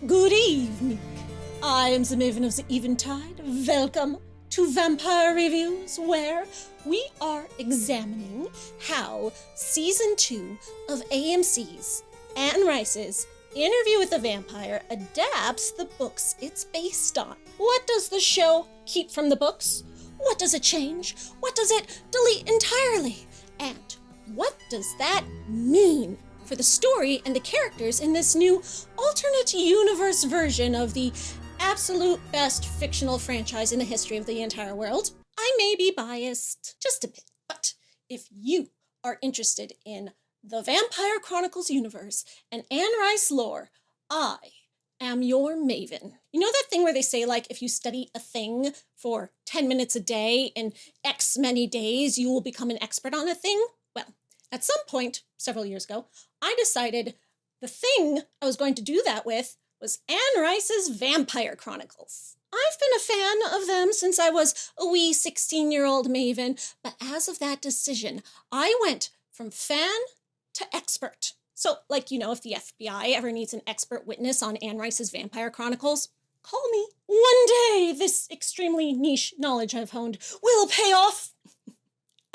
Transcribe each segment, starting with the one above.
Good evening. I am the Maven of the Eventide. Welcome to Vampire Reviews, where we are examining how Season 2 of AMC's Anne Rice's Interview with the Vampire adapts the books it's based on. What does the show keep from the books? What does it change? What does it delete entirely? And what does that mean for the story and the characters in this new alternate universe version of the absolute best fictional franchise in the history of the entire world? I may be biased just a bit, but if you are interested in the Vampire Chronicles universe and Anne Rice lore, I am your Maven. You know that thing where they say, like, if you study a thing for 10 minutes a day in X many days, you will become an expert on a thing? Well, at some point, several years ago, I decided the thing I was going to do that with was Anne Rice's Vampire Chronicles. I've been a fan of them since I was a wee 16-year-old Maven, but as of that decision, I went from fan to expert. So, like, you know, if the FBI ever needs an expert witness on Anne Rice's Vampire Chronicles, call me. One day, this extremely niche knowledge I've honed will pay off.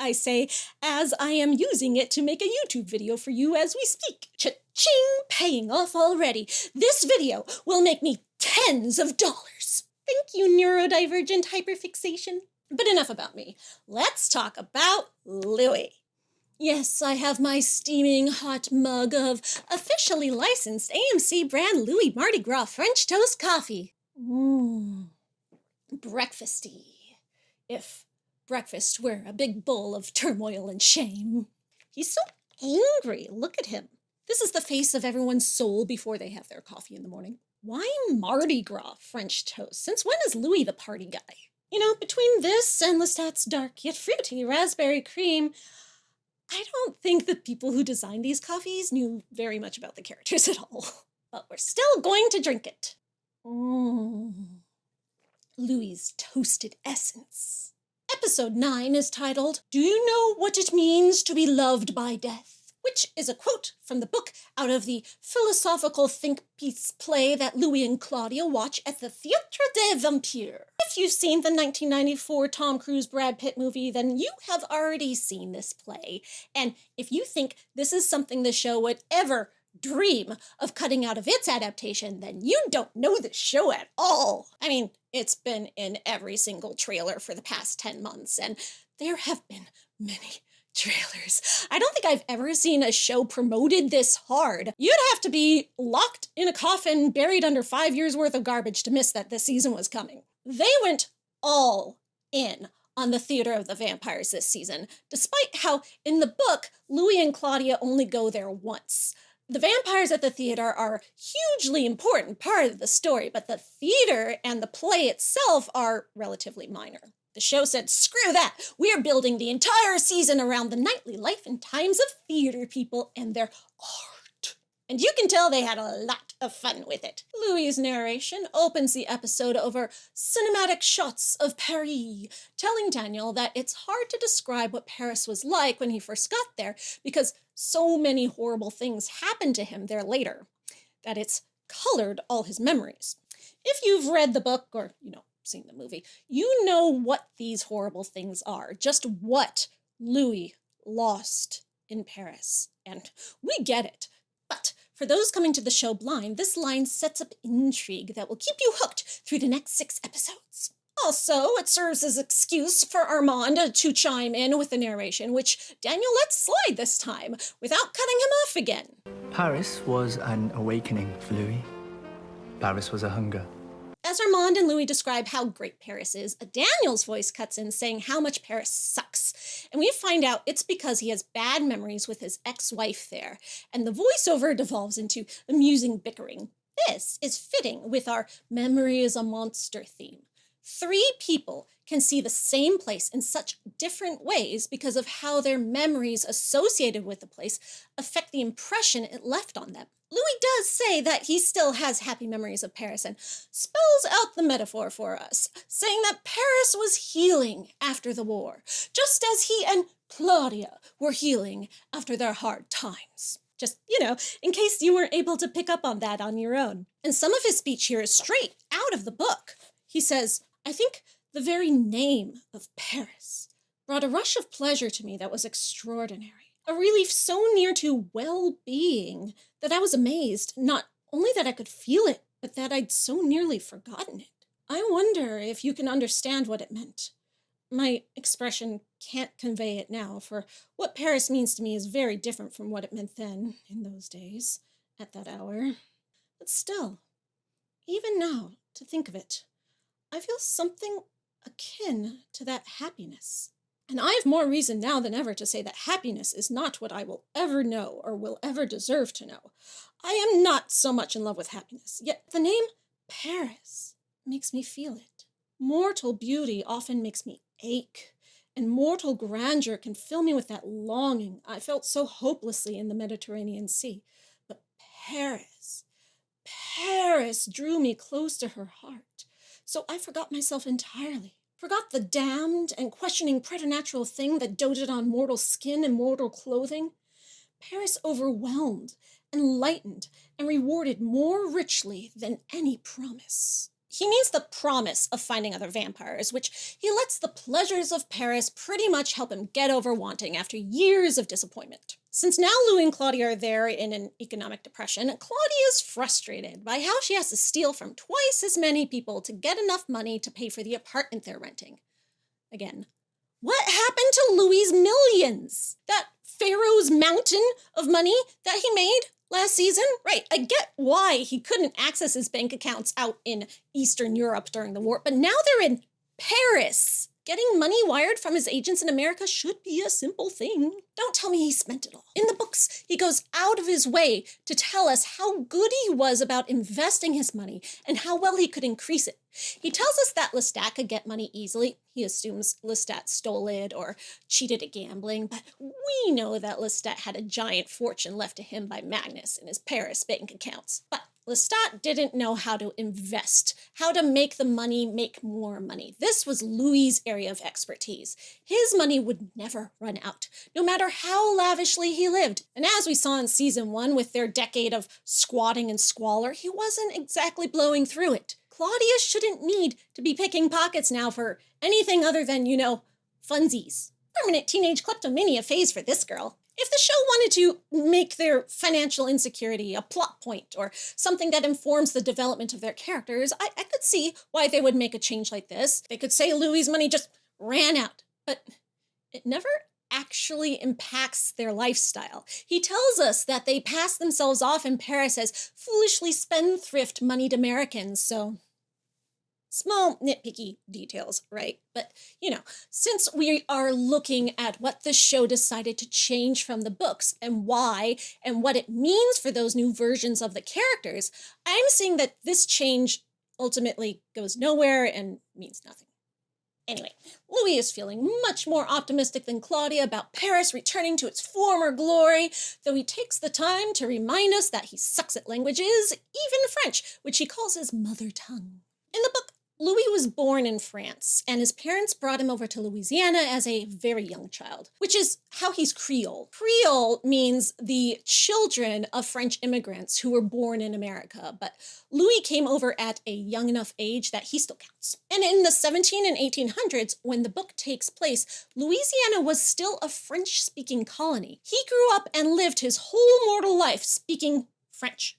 I say, as I am using it to make a YouTube video for you as we speak. Cha-ching, paying off already. This video will make me tens of dollars. Thank you, neurodivergent hyperfixation. But enough about me. Let's talk about Louis. Yes, I have my steaming hot mug of officially licensed AMC brand Louis Mardi Gras French toast coffee. Breakfasty. If breakfast were a big bowl of turmoil and shame. He's so angry. Look at him. This is the face of everyone's soul before they have their coffee in the morning. Why Mardi Gras French toast? Since when is Louis the party guy? You know, between this and Lestat's dark yet fruity raspberry cream, I don't think the people who designed these coffees knew very much about the characters at all. But we're still going to drink it. Louis's toasted essence. Episode 9 is titled, Do You Know What It Means to Be Loved by Death? Which is a quote from the book out of the philosophical think-piece play that Louis and Claudia watch at the Théâtre des Vampires. If you've seen the 1994 Tom Cruise Brad Pitt movie, then you have already seen this play. And if you think this is something the show would ever dream of cutting out of its adaptation, then you don't know the show at all. I mean, it's been in every single trailer for the past 10 months, and there have been many trailers. I don't think I've ever seen a show promoted this hard. You'd have to be locked in a coffin, buried under 5 years worth of garbage to miss that this season was coming. They went all in on the Theater of the Vampires this season, despite how in the book, Louis and Claudia only go there once. The vampires at the theater are a hugely important part of the story, but the theater and the play itself are relatively minor. The show said, screw that, we're building the entire season around the nightly life and times of theater people and their art. And you can tell they had a lot of fun with it. Louis's narration opens the episode over cinematic shots of Paris, telling Daniel that it's hard to describe what Paris was like when he first got there because so many horrible things happened to him there later, that it's colored all his memories. If you've read the book or, seen the movie, you know what these horrible things are, just what Louis lost in Paris. And we get it. But for those coming to the show blind, this line sets up intrigue that will keep you hooked through the next 6 episodes. Also, it serves as an excuse for Armand to chime in with the narration, which Daniel lets slide this time, without cutting him off again. Paris was an awakening for Louis. Paris was a hunger. As Armand and Louis describe how great Paris is, Daniel's voice cuts in saying how much Paris sucks. And we find out it's because he has bad memories with his ex-wife there. And the voiceover devolves into amusing bickering. This is fitting with our memory is a monster theme. 3 people can see the same place in such different ways because of how their memories associated with the place affect the impression it left on them. Louis does say that he still has happy memories of Paris and spells out the metaphor for us, saying that Paris was healing after the war, just as he and Claudia were healing after their hard times. Just, in case you weren't able to pick up on that on your own. And some of his speech here is straight out of the book. He says, "I think the very name of Paris brought a rush of pleasure to me that was extraordinary. A relief so near to well-being that I was amazed, not only that I could feel it, but that I'd so nearly forgotten it. I wonder if you can understand what it meant. My expression can't convey it now, for what Paris means to me is very different from what it meant then, in those days, at that hour. But still, even now, to think of it, I feel something akin to that happiness. And I have more reason now than ever to say that happiness is not what I will ever know or will ever deserve to know. I am not so much in love with happiness, yet the name Paris makes me feel it. Mortal beauty often makes me ache, and mortal grandeur can fill me with that longing I felt so hopelessly in the Mediterranean Sea. But Paris drew me close to her heart, so I forgot myself entirely. Forgot the damned and questioning preternatural thing that doted on mortal skin and mortal clothing. Paris overwhelmed, enlightened, and rewarded more richly than any promise." He means the promise of finding other vampires, which he lets the pleasures of Paris pretty much help him get over wanting after years of disappointment. Since now Louis and Claudia are there in an economic depression, Claudia is frustrated by how she has to steal from twice as many people to get enough money to pay for the apartment they're renting. Again, what happened to Louis's millions? That Pharaoh's mountain of money that he made last season? Right, I get why he couldn't access his bank accounts out in Eastern Europe during the war, but now they're in Paris. Getting money wired from his agents in America should be a simple thing. Don't tell me he spent it all. In the books, he goes out of his way to tell us how good he was about investing his money and how well he could increase it. He tells us that Lestat could get money easily. He assumes Lestat stole it or cheated at gambling, but we know that Lestat had a giant fortune left to him by Magnus in his Paris bank accounts. But Lestat didn't know how to invest, how to make the money make more money. This was Louis's area of expertise. His money would never run out, no matter how lavishly he lived. And as we saw in season 1 with their decade of squatting and squalor, he wasn't exactly blowing through it. Claudia shouldn't need to be picking pockets now for anything other than, funsies. Permanent teenage kleptomania phase for this girl. If the show wanted to make their financial insecurity a plot point or something that informs the development of their characters, I could see why they would make a change like this. They could say Louis's money just ran out, but it never actually impacts their lifestyle. He tells us that they pass themselves off in Paris as foolishly spendthrift moneyed Americans, so small nitpicky details, right? But, since we are looking at what the show decided to change from the books and why and what it means for those new versions of the characters, I'm seeing that this change ultimately goes nowhere and means nothing. Anyway, Louis is feeling much more optimistic than Claudia about Paris returning to its former glory, though he takes the time to remind us that he sucks at languages, even French, which he calls his mother tongue. In the book, Louis was born in France, and his parents brought him over to Louisiana as a very young child, which is how he's Creole. Creole means the children of French immigrants who were born in America, but Louis came over at a young enough age that he still counts. And in the 17 and 1800s, when the book takes place, Louisiana was still a French-speaking colony. He grew up and lived his whole mortal life speaking French.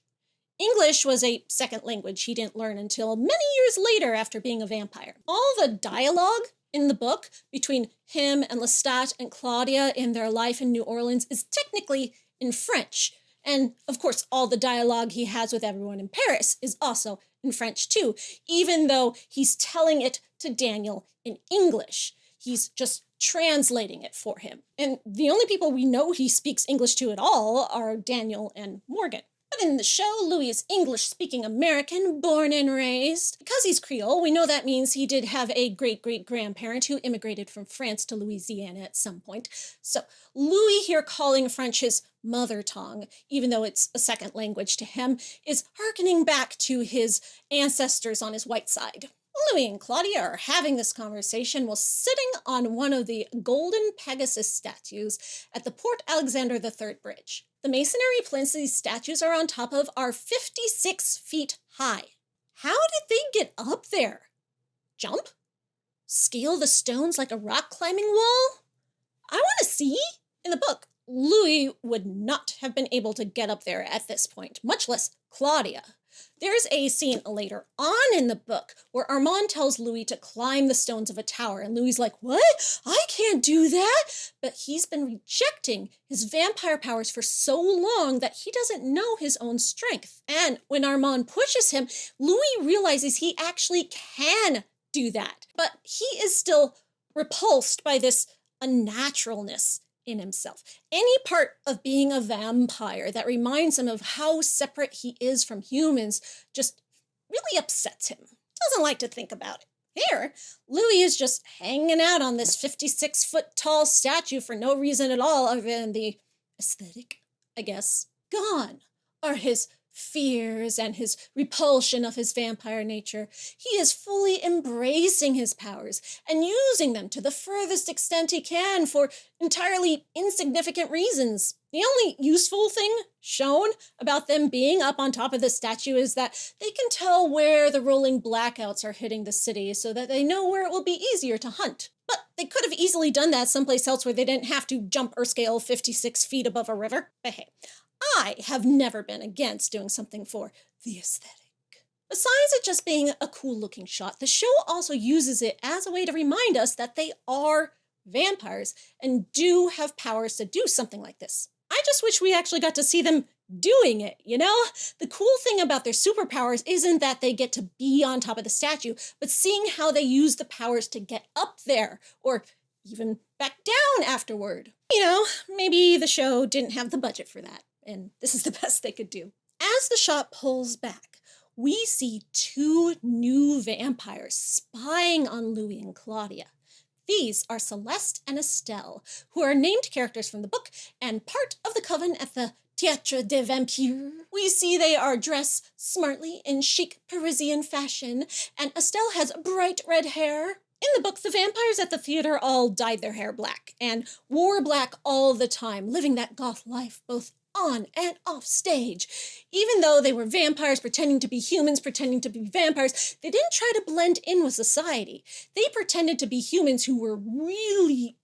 English was a second language he didn't learn until many years later after being a vampire. All the dialogue in the book between him and Lestat and Claudia in their life in New Orleans is technically in French. And of course, all the dialogue he has with everyone in Paris is also in French too, even though he's telling it to Daniel in English. He's just translating it for him. And the only people we know he speaks English to at all are Daniel and Morgan. But in the show, Louis is English-speaking American, born and raised. Because he's Creole, we know that means he did have a great-great-grandparent who immigrated from France to Louisiana at some point. So Louis here calling French his mother tongue, even though it's a second language to him, is hearkening back to his ancestors on his white side. Louis and Claudia are having this conversation while sitting on one of the golden Pegasus statues at the Port Alexander III Bridge. The masonry plinths these statues are on top of are 56 feet high. How did they get up there? Jump? Scale the stones like a rock climbing wall? I want to see. In the book, Louis would not have been able to get up there at this point, much less Claudia. There's a scene later on in the book where Armand tells Louis to climb the stones of a tower, and Louis' like, what? I can't do that! But he's been rejecting his vampire powers for so long that he doesn't know his own strength. And when Armand pushes him, Louis realizes he actually can do that. But he is still repulsed by this unnaturalness in himself. Any part of being a vampire that reminds him of how separate he is from humans just really upsets him. Doesn't like to think about it. Here, Louis is just hanging out on this 56-foot tall statue for no reason at all other than the aesthetic, I guess. Gone are his fears and his repulsion of his vampire nature. He is fully embracing his powers and using them to the furthest extent he can for entirely insignificant reasons. The only useful thing shown about them being up on top of the statue is that they can tell where the rolling blackouts are hitting the city so that they know where it will be easier to hunt. But they could have easily done that someplace else where they didn't have to jump or scale 56 feet above a river. But hey, I have never been against doing something for the aesthetic. Besides it just being a cool-looking shot, the show also uses it as a way to remind us that they are vampires and do have powers to do something like this. I just wish we actually got to see them doing it, you know? The cool thing about their superpowers isn't that they get to be on top of the statue, but seeing how they use the powers to get up there, or even back down afterward. You know, maybe the show didn't have the budget for that, and this is the best they could do. As the shot pulls back, we see two new vampires spying on Louis and Claudia. These are Celeste and Estelle, who are named characters from the book and part of the Coven at the Théâtre des Vampires. We see they are dressed smartly in chic Parisian fashion, and Estelle has bright red hair. In the book, the vampires at the theater all dyed their hair black and wore black all the time, living that goth life both on and off stage. Even though they were vampires pretending to be humans, pretending to be vampires, they didn't try to blend in with society. They pretended to be humans who were really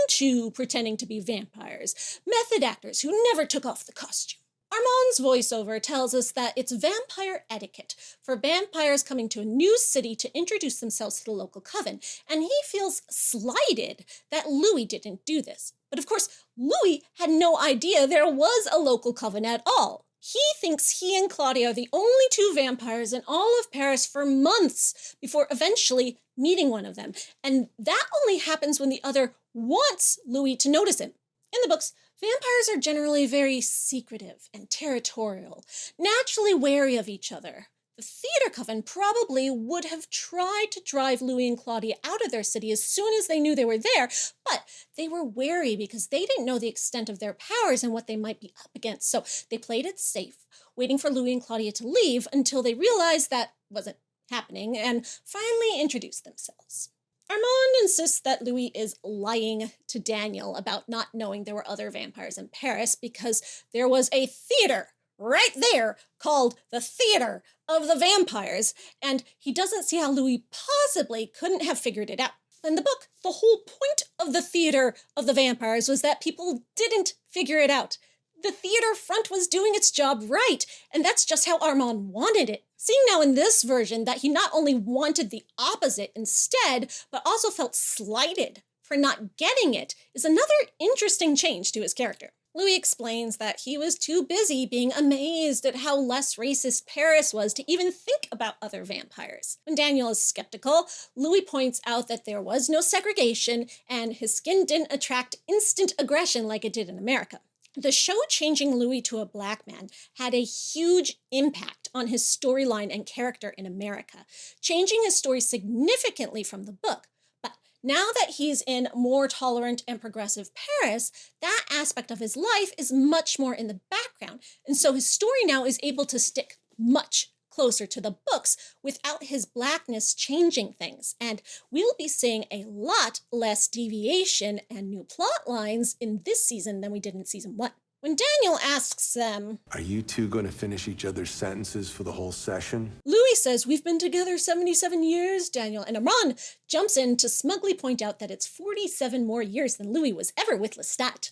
into pretending to be vampires. Method actors who never took off the costume. Armand's voiceover tells us that it's vampire etiquette for vampires coming to a new city to introduce themselves to the local coven, and he feels slighted that Louis didn't do this. But of course, Louis had no idea there was a local coven at all. He thinks he and Claudia are the only two vampires in all of Paris for months before eventually meeting one of them, and that only happens when the other wants Louis to notice him. In the books, vampires are generally very secretive and territorial, naturally wary of each other. The theater coven probably would have tried to drive Louis and Claudia out of their city as soon as they knew they were there, but they were wary because they didn't know the extent of their powers and what they might be up against, so they played it safe, waiting for Louis and Claudia to leave until they realized that wasn't happening and finally introduced themselves. Armand insists that Louis is lying to Daniel about not knowing there were other vampires in Paris because there was a theater right there called the Theater of the Vampires, and he doesn't see how Louis possibly couldn't have figured it out. In the book, the whole point of the Theater of the Vampires was that people didn't figure it out. The theater front was doing its job right, and that's just how Armand wanted it. Seeing now in this version that he not only wanted the opposite instead, but also felt slighted for not getting it is another interesting change to his character. Louis explains that he was too busy being amazed at how less racist Paris was to even think about other vampires. When Daniel is skeptical, Louis points out that there was no segregation and his skin didn't attract instant aggression like it did in America. The show changing Louis to a black man had a huge impact on his storyline and character in America, changing his story significantly from the book. But now that he's in more tolerant and progressive Paris, that aspect of his life is much more in the background, and so his story now is able to stick much closer to the books without his blackness changing things, and we'll be seeing a lot less deviation and new plot lines in this season than we did in season 1. When Daniel asks them, "Are you two going to finish each other's sentences for the whole session?" Louis says, "We've been together 77 years, Daniel," and Armand jumps in to smugly point out that it's 47 more years than Louis was ever with Lestat.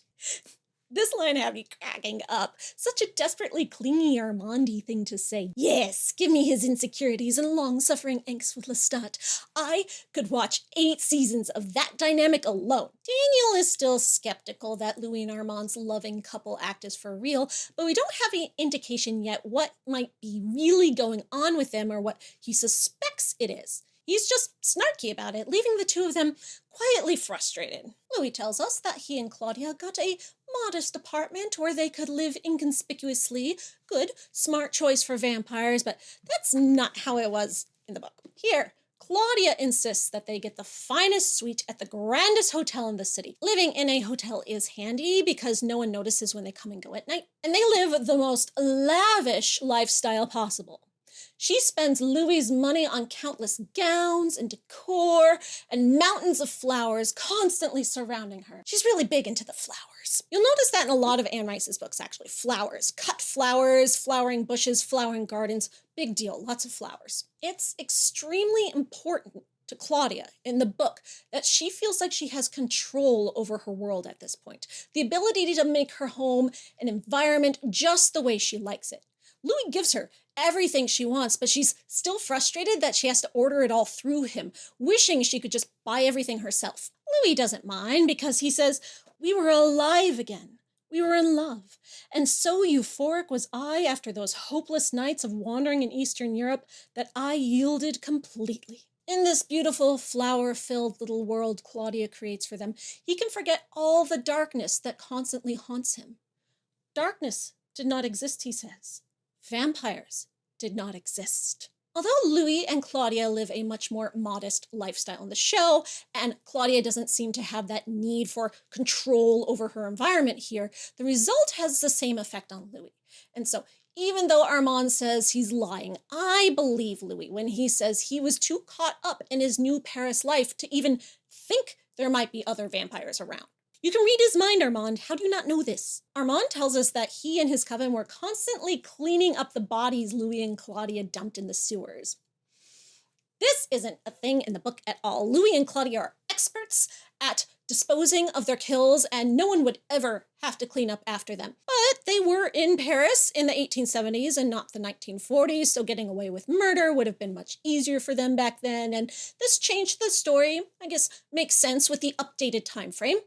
This line had me cracking up. Such a desperately clingy Armand-y thing to say. Yes, give me his insecurities and long-suffering angst with Lestat. I could watch 8 seasons of that dynamic alone. Daniel is still skeptical that Louis and Armand's loving couple act is for real, but we don't have any indication yet what might be really going on with them or what he suspects it is. He's just snarky about it, leaving the two of them quietly frustrated. Louis tells us that he and Claudia got a modest apartment where they could live inconspicuously. Good, smart choice for vampires, but that's not how it was in the book. Here, Claudia insists that they get the finest suite at the grandest hotel in the city. Living in a hotel is handy because no one notices when they come and go at night, and they live the most lavish lifestyle possible. She spends Louis's money on countless gowns and decor and mountains of flowers constantly surrounding her. She's really big into the flowers. You'll notice that in a lot of Anne Rice's books, actually. Flowers. Cut flowers, flowering bushes, flowering gardens. Big deal. Lots of flowers. It's extremely important to Claudia in the book that she feels like she has control over her world at this point. The ability to make her home an environment just the way she likes it. Louis gives her everything she wants, but she's still frustrated that she has to order it all through him, wishing she could just buy everything herself. Louis doesn't mind because he says, "We were alive again. We were in love. And so euphoric was I after those hopeless nights of wandering in Eastern Europe that I yielded completely." In this beautiful, flower-filled little world Claudia creates for them, he can forget all the darkness that constantly haunts him. Darkness did not exist, he says. Vampires did not exist. Although Louis and Claudia live a much more modest lifestyle in the show, and Claudia doesn't seem to have that need for control over her environment here, the result has the same effect on Louis. And so, even though Armand says he's lying, I believe Louis when he says he was too caught up in his new Paris life to even think there might be other vampires around. You can read his mind, Armand. How do you not know this? Armand tells us that he and his coven were constantly cleaning up the bodies Louis and Claudia dumped in the sewers. This isn't a thing in the book at all. Louis and Claudia are experts at disposing of their kills, and no one would ever have to clean up after them. But they were in Paris in the 1870s and not the 1940s, so getting away with murder would have been much easier for them back then, and this changed the story. I guess makes sense with the updated time frame,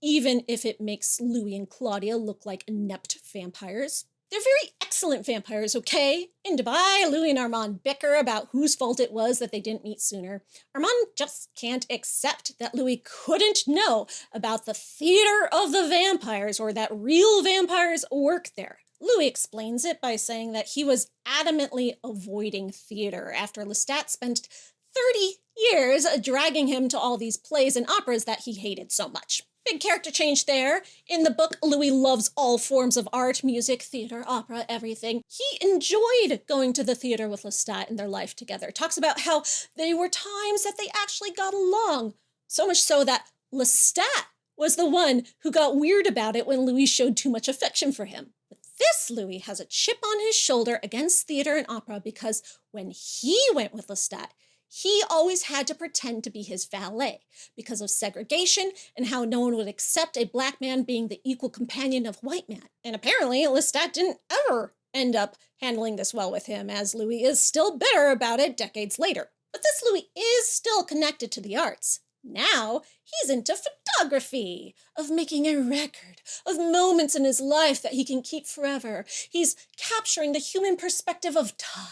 even if it makes Louis and Claudia look like inept vampires. They're very excellent vampires, okay? In Dubai, Louis and Armand bicker about whose fault it was that they didn't meet sooner. Armand just can't accept that Louis couldn't know about the theater of the vampires or that real vampires work there. Louis explains it by saying that he was adamantly avoiding theater after Lestat spent 30 years dragging him to all these plays and operas that he hated so much. Big character change there. In the book, Louis loves all forms of art, music, theater, opera, everything. He enjoyed going to the theater with Lestat in their life together. Talks about how there were times that they actually got along. So much so that Lestat was the one who got weird about it when Louis showed too much affection for him. But this Louis has a chip on his shoulder against theater and opera because when he went with Lestat, he always had to pretend to be his valet because of segregation and how no one would accept a black man being the equal companion of a white man. And apparently, Lestat didn't ever end up handling this well with him, as Louis is still bitter about it decades later. But this Louis is still connected to the arts. Now, he's into photography, of making a record, of moments in his life that he can keep forever. He's capturing the human perspective of time.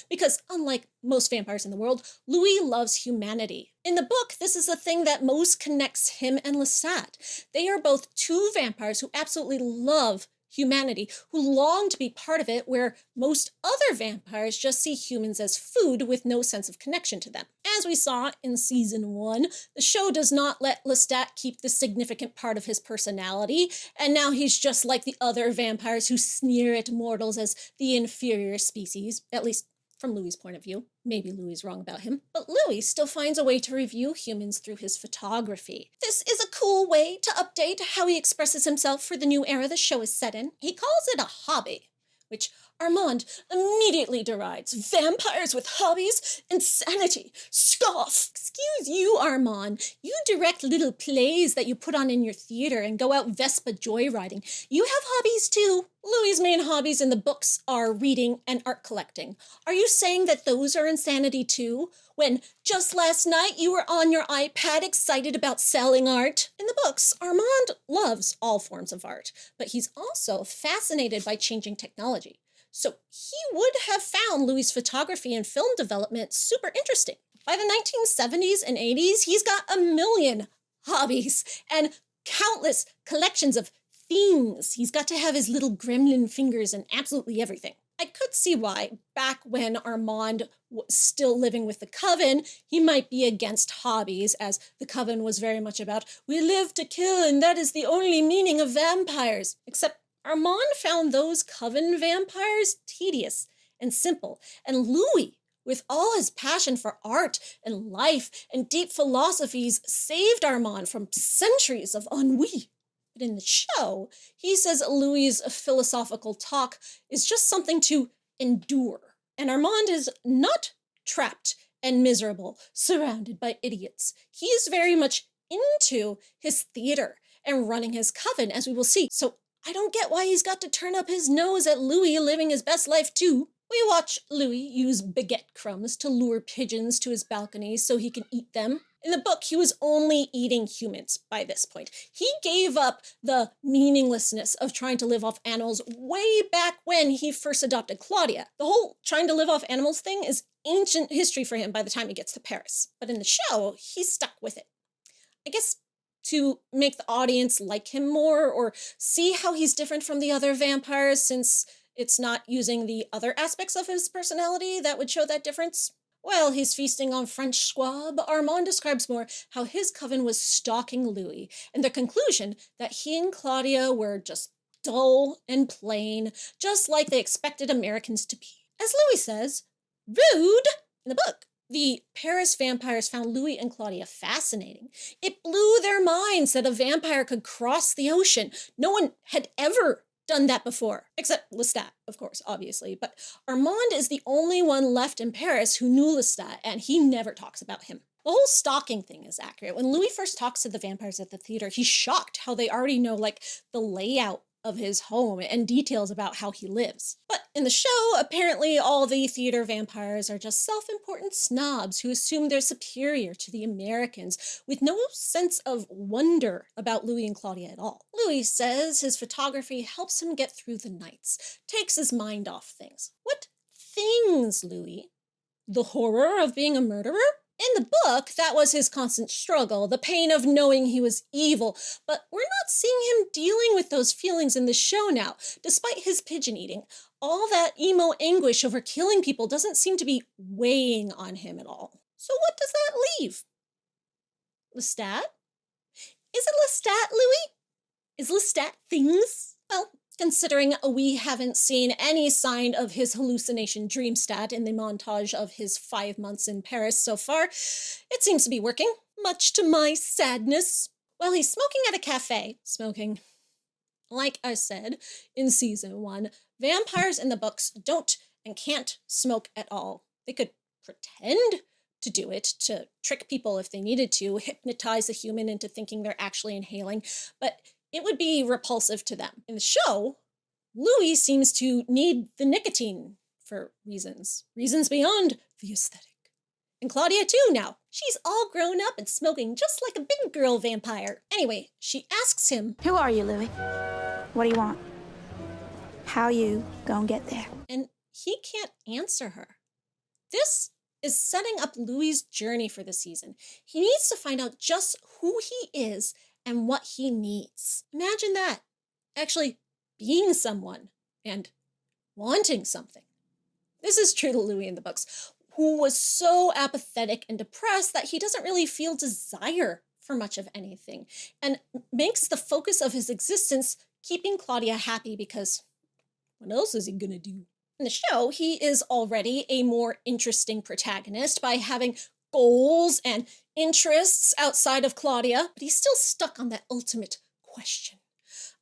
Because unlike most vampires in the world, Louis loves humanity. In the book, this is the thing that most connects him and Lestat. They are both two vampires who absolutely love humanity, who long to be part of it, where most other vampires just see humans as food with no sense of connection to them. As we saw in season 1, the show does not let Lestat keep the significant part of his personality, and now he's just like the other vampires who sneer at mortals as the inferior species, at least from Louis' point of view. Maybe Louis is wrong about him, but Louis still finds a way to review humans through his photography. This is a cool way to update how he expresses himself for the new era the show is set in. He calls it a hobby, which Armand immediately derides. Vampires with hobbies? Insanity! Scoff! Excuse you, Armand. You direct little plays that you put on in your theater and go out Vespa joyriding. You have hobbies too. Louis' main hobbies in the books are reading and art collecting. Are you saying that those are insanity too? When just last night you were on your iPad excited about selling art? In the books, Armand loves all forms of art, but he's also fascinated by changing technology. So he would have found Louis' photography and film development super interesting. By the 1970s and 80s, he's got a million hobbies and countless collections of things. He's got to have his little gremlin fingers and absolutely everything. I could see why, back when Armand was still living with the Coven, he might be against hobbies, as the Coven was very much about, we live to kill and that is the only meaning of vampires. Except Armand found those Coven vampires tedious and simple, and Louis, with all his passion for art and life and deep philosophies, saved Armand from centuries of ennui. But in the show, he says Louis' philosophical talk is just something to endure, and Armand is not trapped and miserable, surrounded by idiots. He is very much into his theater and running his Coven, as we will see. So I don't get why he's got to turn up his nose at Louis living his best life too. We watch Louis use baguette crumbs to lure pigeons to his balcony so he can eat them. In the book, he was only eating humans by this point. He gave up the meaninglessness of trying to live off animals way back when he first adopted Claudia. The whole trying to live off animals thing is ancient history for him by the time he gets to Paris. But in the show, he's stuck with it. I guess to make the audience like him more, or see how he's different from the other vampires, since it's not using the other aspects of his personality that would show that difference. While he's feasting on French squab, Armand describes more how his Coven was stalking Louis, and the conclusion that he and Claudia were just dull and plain, just like they expected Americans to be. As Louis says, rude in the book. The Paris vampires found Louis and Claudia fascinating. It blew their minds that a vampire could cross the ocean. No one had ever done that before, except Lestat, of course, obviously. But Armand is the only one left in Paris who knew Lestat, and he never talks about him. The whole stalking thing is accurate. When Louis first talks to the vampires at the theater, he's shocked how they already know, the layout of his home and details about how he lives. But in the show, apparently all the theater vampires are just self-important snobs who assume they're superior to the Americans, with no sense of wonder about Louis and Claudia at all. Louis says his photography helps him get through the nights, takes his mind off things. What things, Louis? The horror of being a murderer? In the book, that was his constant struggle, the pain of knowing he was evil, but we're not seeing him dealing with those feelings in the show now. Despite his pigeon eating, all that emo anguish over killing people doesn't seem to be weighing on him at all. So what does that leave? Lestat? Is it Lestat, Louis? Is Lestat things? Well, considering we haven't seen any sign of his hallucination dreamstat in the montage of his 5 months in Paris so far, it seems to be working, much to my sadness. While he's smoking at a cafe, like I said in season 1, vampires in the books don't and can't smoke at all. They could pretend to do it, to trick people if they needed to, hypnotize a human into thinking they're actually inhaling, but it would be repulsive to them. In the show, Louis seems to need the nicotine for reasons beyond the aesthetic. And Claudia too now. She's all grown up and smoking just like a big girl vampire. Anyway, she asks him, "Who are you, Louis? What do you want? How you gonna get there?" And he can't answer her. This is setting up Louis' journey for the season. He needs to find out just who he is and what he needs. Imagine that. Actually being someone and wanting something. This is true to Louis in the books. who was so apathetic and depressed that he doesn't really feel desire for much of anything, and makes the focus of his existence keeping Claudia happy, because what else is he gonna do? In the show, he is already a more interesting protagonist by having goals and interests outside of Claudia, but he's still stuck on that ultimate question.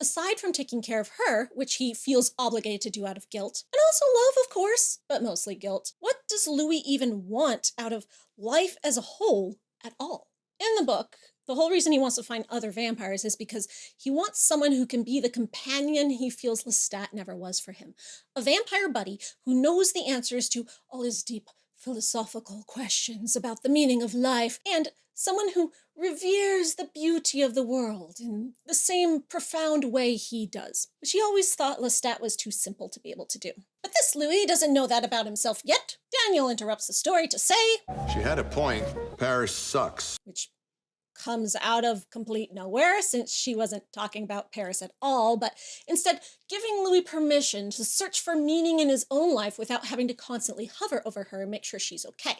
Aside from taking care of her, which he feels obligated to do out of guilt, and also love, of course, but mostly guilt, what does Louis even want out of life as a whole at all? In the book, the whole reason he wants to find other vampires is because he wants someone who can be the companion he feels Lestat never was for him. A vampire buddy who knows the answers to all his deep philosophical questions about the meaning of life, and someone who reveres the beauty of the world in the same profound way he does, which he always thought Lestat was too simple to be able to do. But this Louis doesn't know that about himself yet. Daniel interrupts the story to say, She had a point. Paris sucks. which comes out of complete nowhere, since she wasn't talking about Paris at all, but instead giving Louis permission to search for meaning in his own life without having to constantly hover over her and make sure she's okay.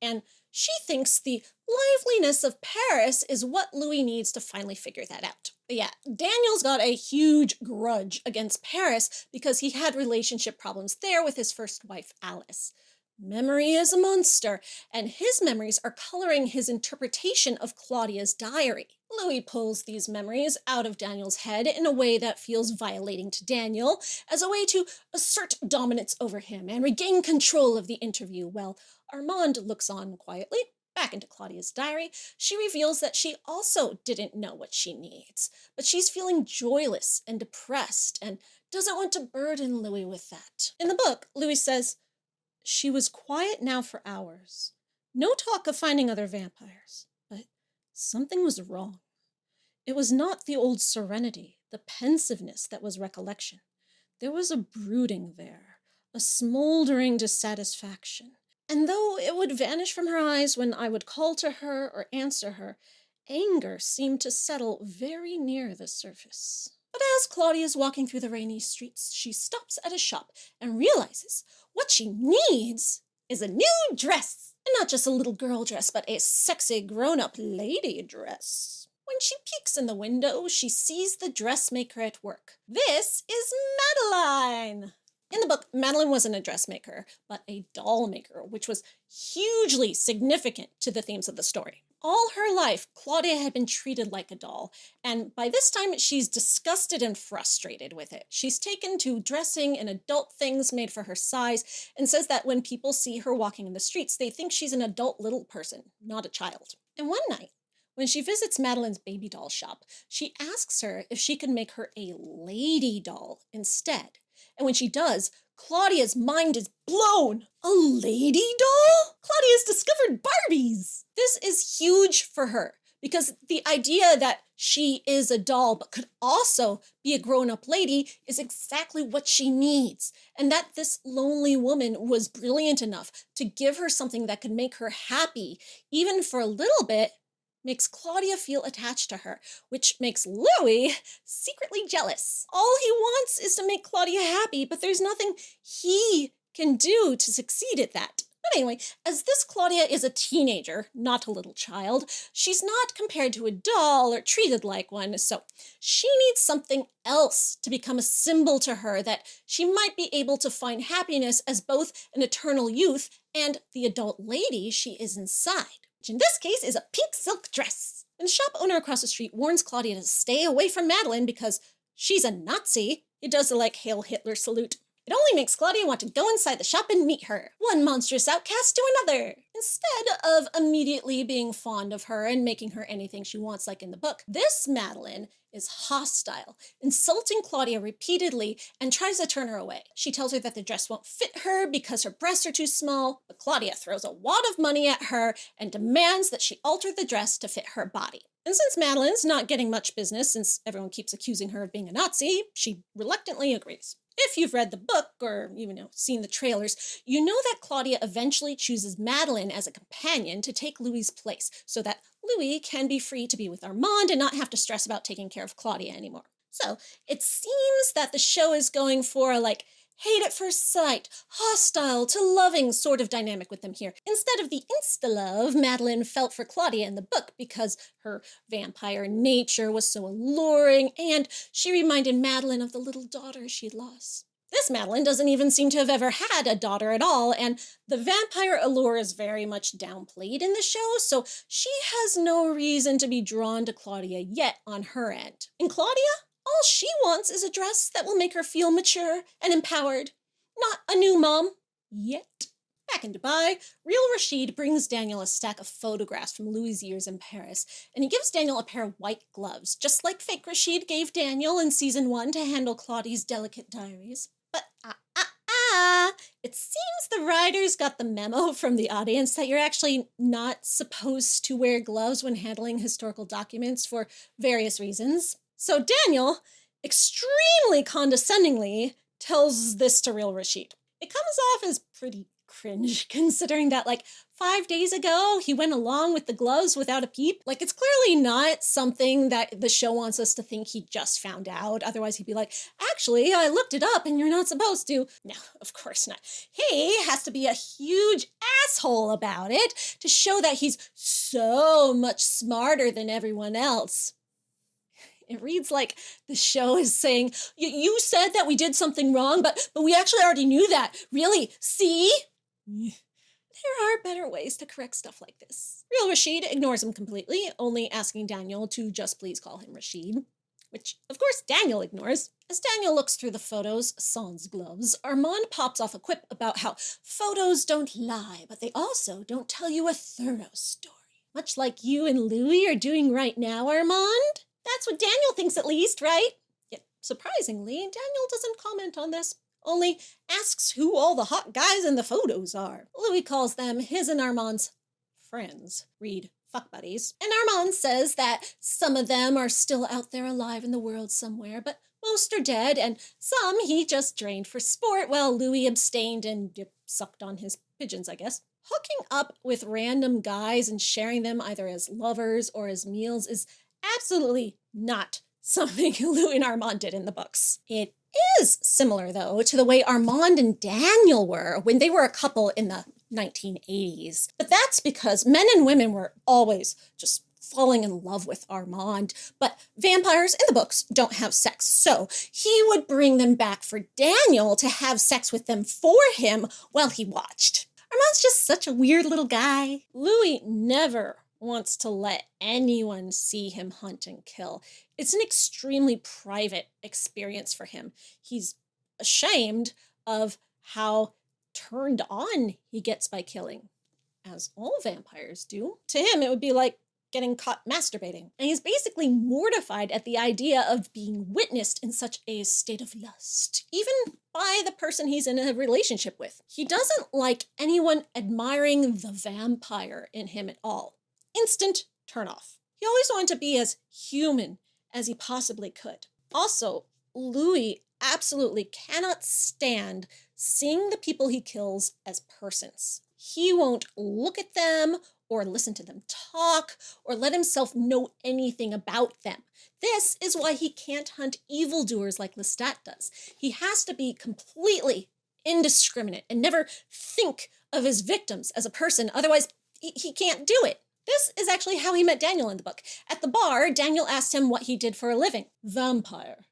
And she thinks the liveliness of Paris is what Louis needs to finally figure that out. But yeah, Daniel's got a huge grudge against Paris because he had relationship problems there with his first wife, Alice. Memory is a monster, and his memories are coloring his interpretation of Claudia's diary. Louis pulls these memories out of Daniel's head in a way that feels violating to Daniel, as a way to assert dominance over him and regain control of the interview, while Armand looks on quietly. Back into Claudia's diary, she reveals that she also didn't know what she needs, but she's feeling joyless and depressed and doesn't want to burden Louis with that. In the book, Louis says, "She was quiet now for hours. No talk of finding other vampires, but something was wrong. It was not the old serenity, the pensiveness that was recollection. There was a brooding there, a smoldering dissatisfaction. And though it would vanish from her eyes when I would call to her or answer her, anger seemed to settle very near the surface." But as Claudia is walking through the rainy streets, she stops at a shop and realizes what she needs is a new dress. And not just a little girl dress, but a sexy grown-up lady dress. When she peeks in the window, she sees the dressmaker at work. This is Madeline! In the book, Madeline wasn't a dressmaker, but a doll maker, which was hugely significant to the themes of the story. All her life, Claudia had been treated like a doll, and by this time she's disgusted and frustrated with it. She's taken to dressing in adult things made for her size, and says that when people see her walking in the streets, they think she's an adult little person, not a child. And one night, when she visits Madeline's baby doll shop, she asks her if she could make her a lady doll instead. And when she does, Claudia's mind is blown. A lady doll? Claudia's discovered Barbies. This is huge for her, because the idea that she is a doll but could also be a grown-up lady is exactly what she needs. And that this lonely woman was brilliant enough to give her something that could make her happy, even for a little bit, makes Claudia feel attached to her, which makes Louis secretly jealous. All he wants is to make Claudia happy, but there's nothing he can do to succeed at that. But anyway, as this Claudia is a teenager, not a little child, she's not compared to a doll or treated like one, so she needs something else to become a symbol to her that she might be able to find happiness as both an eternal youth and the adult lady she is inside. Which in this case is a pink silk dress. And the shop owner across the street warns Claudia to stay away from Madeline because she's a Nazi. He does the Hail Hitler salute. It only makes Claudia want to go inside the shop and meet her, one monstrous outcast to another. Instead of immediately being fond of her and making her anything she wants like in the book, this Madeline is hostile, insulting Claudia repeatedly and tries to turn her away. She tells her that the dress won't fit her because her breasts are too small, but Claudia throws a wad of money at her and demands that she alter the dress to fit her body. And since Madeline's not getting much business since everyone keeps accusing her of being a Nazi, she reluctantly agrees. If you've read the book or seen the trailers, you know that Claudia eventually chooses Madeline as a companion to take Louis' place so that Louis can be free to be with Armand and not have to stress about taking care of Claudia anymore. So it seems that the show is going for hate at first sight, hostile to loving sort of dynamic with them here, instead of the insta-love Madeline felt for Claudia in the book because her vampire nature was so alluring and she reminded Madeline of the little daughter she'd lost. This Madeline doesn't even seem to have ever had a daughter at all, and the vampire allure is very much downplayed in the show, so she has no reason to be drawn to Claudia yet on her end. And Claudia? All she wants is a dress that will make her feel mature and empowered. Not a new mom. Yet. Back in Dubai, real Rashid brings Daniel a stack of photographs from Louis' years in Paris, and he gives Daniel a pair of white gloves, just like fake Rashid gave Daniel in season 1 to handle Claudia's delicate diaries. But it seems the writers got the memo from the audience that you're actually not supposed to wear gloves when handling historical documents for various reasons. So Daniel, extremely condescendingly, tells this to real Rashid. It comes off as pretty cringe, considering that, 5 days ago, he went along with the gloves without a peep. It's clearly not something that the show wants us to think he just found out. Otherwise, he'd be like, actually, I looked it up and you're not supposed to. No, of course not. He has to be a huge asshole about it to show that he's so much smarter than everyone else. It reads like the show is saying, you said that we did something wrong, but we actually already knew that. Really? See? There are better ways to correct stuff like this. Real Rashid ignores him completely, only asking Daniel to just please call him Rashid, which, of course, Daniel ignores. As Daniel looks through the photos, sans gloves, Armand pops off a quip about how photos don't lie, but they also don't tell you a thorough story. Much like you and Louis are doing right now, Armand? That's what Daniel thinks, at least, right? Yet, surprisingly, Daniel doesn't comment on this, only asks who all the hot guys in the photos are. Louis calls them his and Armand's friends, read fuck buddies, and Armand says that some of them are still out there alive in the world somewhere, but most are dead, and some he just drained for sport while Louis abstained and sucked on his pigeons, I guess. Hooking up with random guys and sharing them either as lovers or as meals is absolutely not something Louis and Armand did in the books. It is similar, though, to the way Armand and Daniel were when they were a couple in the 1980s. But that's because men and women were always just falling in love with Armand. But vampires in the books don't have sex, so he would bring them back for Daniel to have sex with them for him while he watched. Armand's just such a weird little guy. Louis never wants to let anyone see him hunt and kill. It's an extremely private experience for him. He's ashamed of how turned on he gets by killing, as all vampires do. To him, it would be like getting caught masturbating. And he's basically mortified at the idea of being witnessed in such a state of lust, even by the person he's in a relationship with. He doesn't like anyone admiring the vampire in him at all. Instant turnoff. He always wanted to be as human as he possibly could. Also, Louis absolutely cannot stand seeing the people he kills as persons. He won't look at them or listen to them talk or let himself know anything about them. This is why he can't hunt evildoers like Lestat does. He has to be completely indiscriminate and never think of his victims as a person. Otherwise, he can't do it. This is actually how he met Daniel in the book. At the bar, Daniel asked him what he did for a living. Vampire.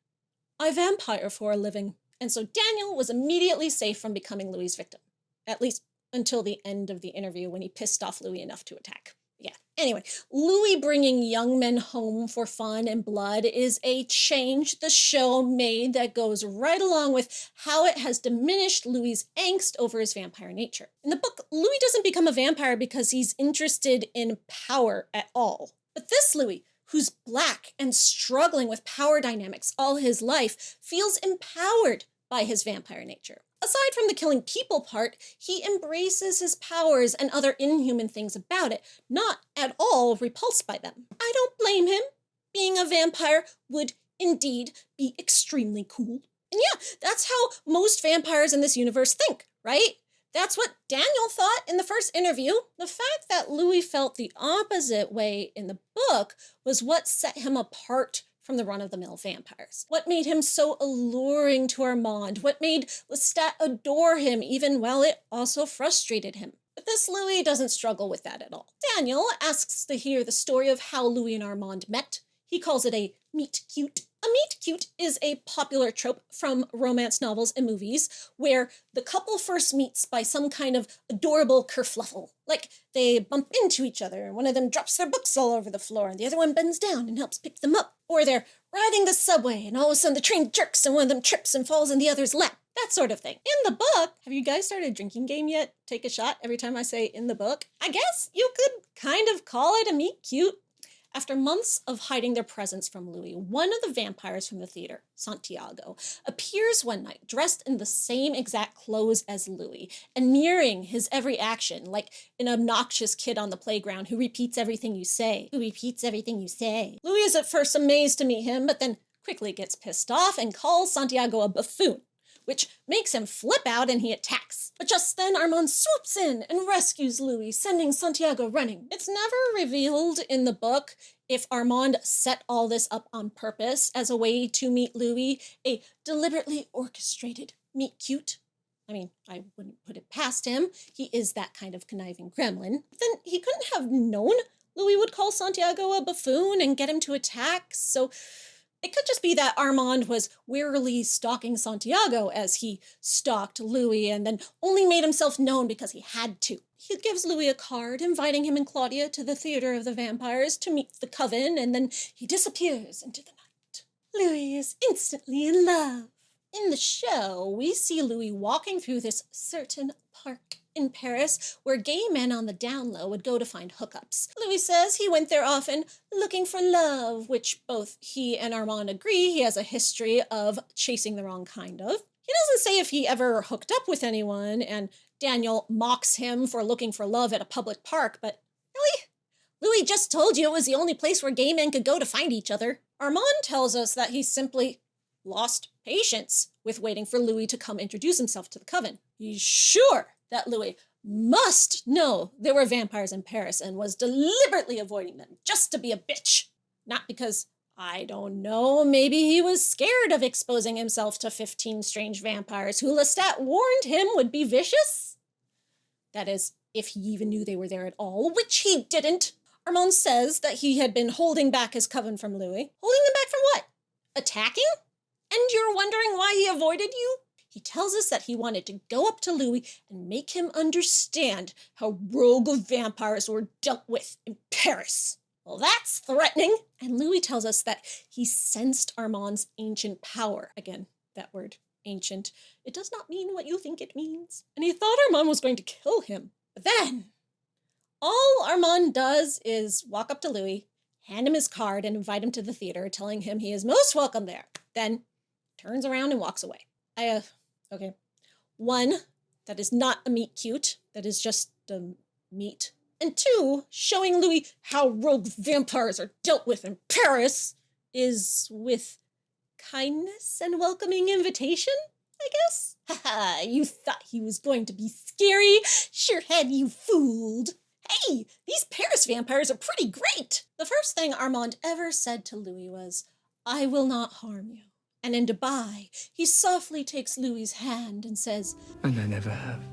I vampire for a living. And so Daniel was immediately safe from becoming Louis' victim. At least until the end of the interview when he pissed off Louis enough to attack. Yeah. Anyway, Louis bringing young men home for fun and blood is a change the show made that goes right along with how it has diminished Louis' angst over his vampire nature. In the book, Louis doesn't become a vampire because he's interested in power at all. But this Louis, who's black and struggling with power dynamics all his life, feels empowered by his vampire nature. Aside from the killing people part, he embraces his powers and other inhuman things about it, not at all repulsed by them. I don't blame him. Being a vampire would indeed be extremely cool. And yeah, that's how most vampires in this universe think, right? That's what Daniel thought in the first interview. The fact that Louis felt the opposite way in the book was what set him apart from the run-of-the-mill vampires. What made him so alluring to Armand? What made Lestat adore him, even while it also frustrated him? But this Louis doesn't struggle with that at all. Daniel asks to hear the story of how Louis and Armand met. He calls it a meet cute. A meet cute is a popular trope from romance novels and movies where the couple first meets by some kind of adorable kerfluffle. Like they bump into each other and one of them drops their books all over the floor and the other one bends down and helps pick them up. Or they're riding the subway and all of a sudden the train jerks and one of them trips and falls in the other's lap. That sort of thing. In the book, have you guys started a drinking game yet? Take a shot every time I say in the book. I guess you could kind of call it a meet cute. After months of hiding their presence from Louis, one of the vampires from the theater, Santiago, appears one night dressed in the same exact clothes as Louis and mirroring his every action, like an obnoxious kid on the playground who repeats everything you say. Louis is at first amazed to meet him, but then quickly gets pissed off and calls Santiago a buffoon, which makes him flip out and he attacks. But just then Armand swoops in and rescues Louis, sending Santiago running. It's never revealed in the book if Armand set all this up on purpose as a way to meet Louis, a deliberately orchestrated meet cute. I mean, I wouldn't put it past him. He is that kind of conniving gremlin. Then he couldn't have known Louis would call Santiago a buffoon and get him to attack, so it could just be that Armand was wearily stalking Santiago as he stalked Louis and then only made himself known because he had to. He gives Louis a card inviting him and Claudia to the Theater of the Vampires to meet the Coven, and then he disappears into the night. Louis is instantly in love. In the show, we see Louis walking through this certain park in Paris where gay men on the down low would go to find hookups. Louis says he went there often looking for love, which both he and Armand agree he has a history of chasing the wrong kind of. He doesn't say if he ever hooked up with anyone, and Daniel mocks him for looking for love at a public park, but really? Louis just told you it was the only place where gay men could go to find each other. Armand tells us that he simply lost patience with waiting for Louis to come introduce himself to the Coven. He's sure that Louis must know there were vampires in Paris and was deliberately avoiding them just to be a bitch. Not because, I don't know, maybe he was scared of exposing himself to 15 strange vampires who Lestat warned him would be vicious. That is, if he even knew they were there at all, which he didn't. Armand says that he had been holding back his Coven from Louis. Holding them back from what? Attacking? And you're wondering why he avoided you? He tells us that he wanted to go up to Louis and make him understand how rogue vampires were dealt with in Paris. Well, that's threatening. And Louis tells us that he sensed Armand's ancient power. Again, that word, ancient. It does not mean what you think it means. And he thought Armand was going to kill him. But then, all Armand does is walk up to Louis, hand him his card, and invite him to the theater, telling him he is most welcome there. Then turns around and walks away. Okay. One, that is not a meet cute. That is just a meet. And two, showing Louis how rogue vampires are dealt with in Paris is with kindness and welcoming invitation, I guess? Haha, you thought he was going to be scary? Sure had you fooled. Hey, these Paris vampires are pretty great. The first thing Armand ever said to Louis was, "I will not harm you." And in Dubai, he softly takes Louis's hand and says, And I never have.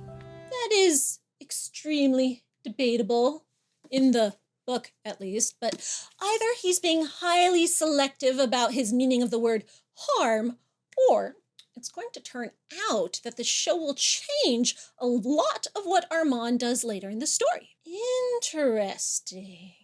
That is extremely debatable, in the book at least, but either he's being highly selective about his meaning of the word harm, or it's going to turn out that the show will change a lot of what Armand does later in the story. Interesting.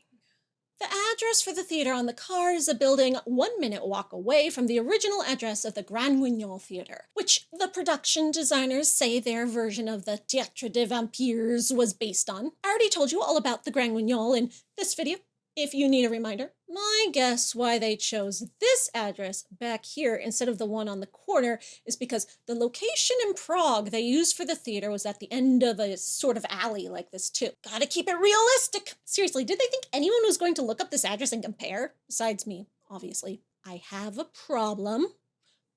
The address for the theater on the card is a building 1 minute walk away from the original address of the Grand Guignol Theater, which the production designers say their version of the Théâtre des Vampires was based on. I already told you all about the Grand Guignol in this video, if you need a reminder. My guess why they chose this address back here instead of the one on the corner is because the location in Prague they used for the theater was at the end of a sort of alley like this too. Gotta keep it realistic. Seriously, did they think anyone was going to look up this address and compare? Besides me, obviously. I have a problem.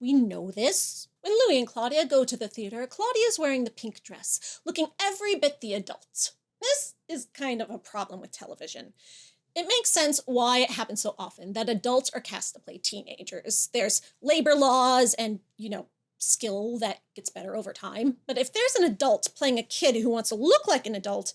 We know this. When Louis and Claudia go to the theater, Claudia is wearing the pink dress, looking every bit the adult. This is kind of a problem with television. It makes sense why it happens so often that adults are cast to play teenagers. There's labor laws and, skill that gets better over time. But if there's an adult playing a kid who wants to look like an adult,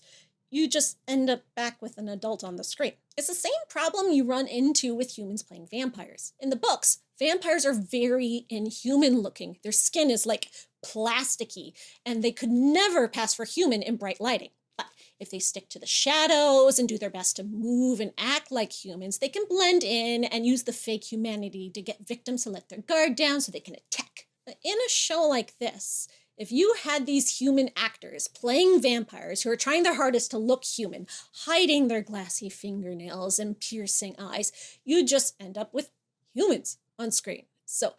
you just end up back with an adult on the screen. It's the same problem you run into with humans playing vampires. In the books, vampires are very inhuman looking. Their skin is like plasticky, and they could never pass for human in bright lighting. But if they stick to the shadows and do their best to move and act like humans, they can blend in and use the fake humanity to get victims to let their guard down so they can attack. But in a show like this, if you had these human actors playing vampires who are trying their hardest to look human, hiding their glassy fingernails and piercing eyes, you just end up with humans on screen. So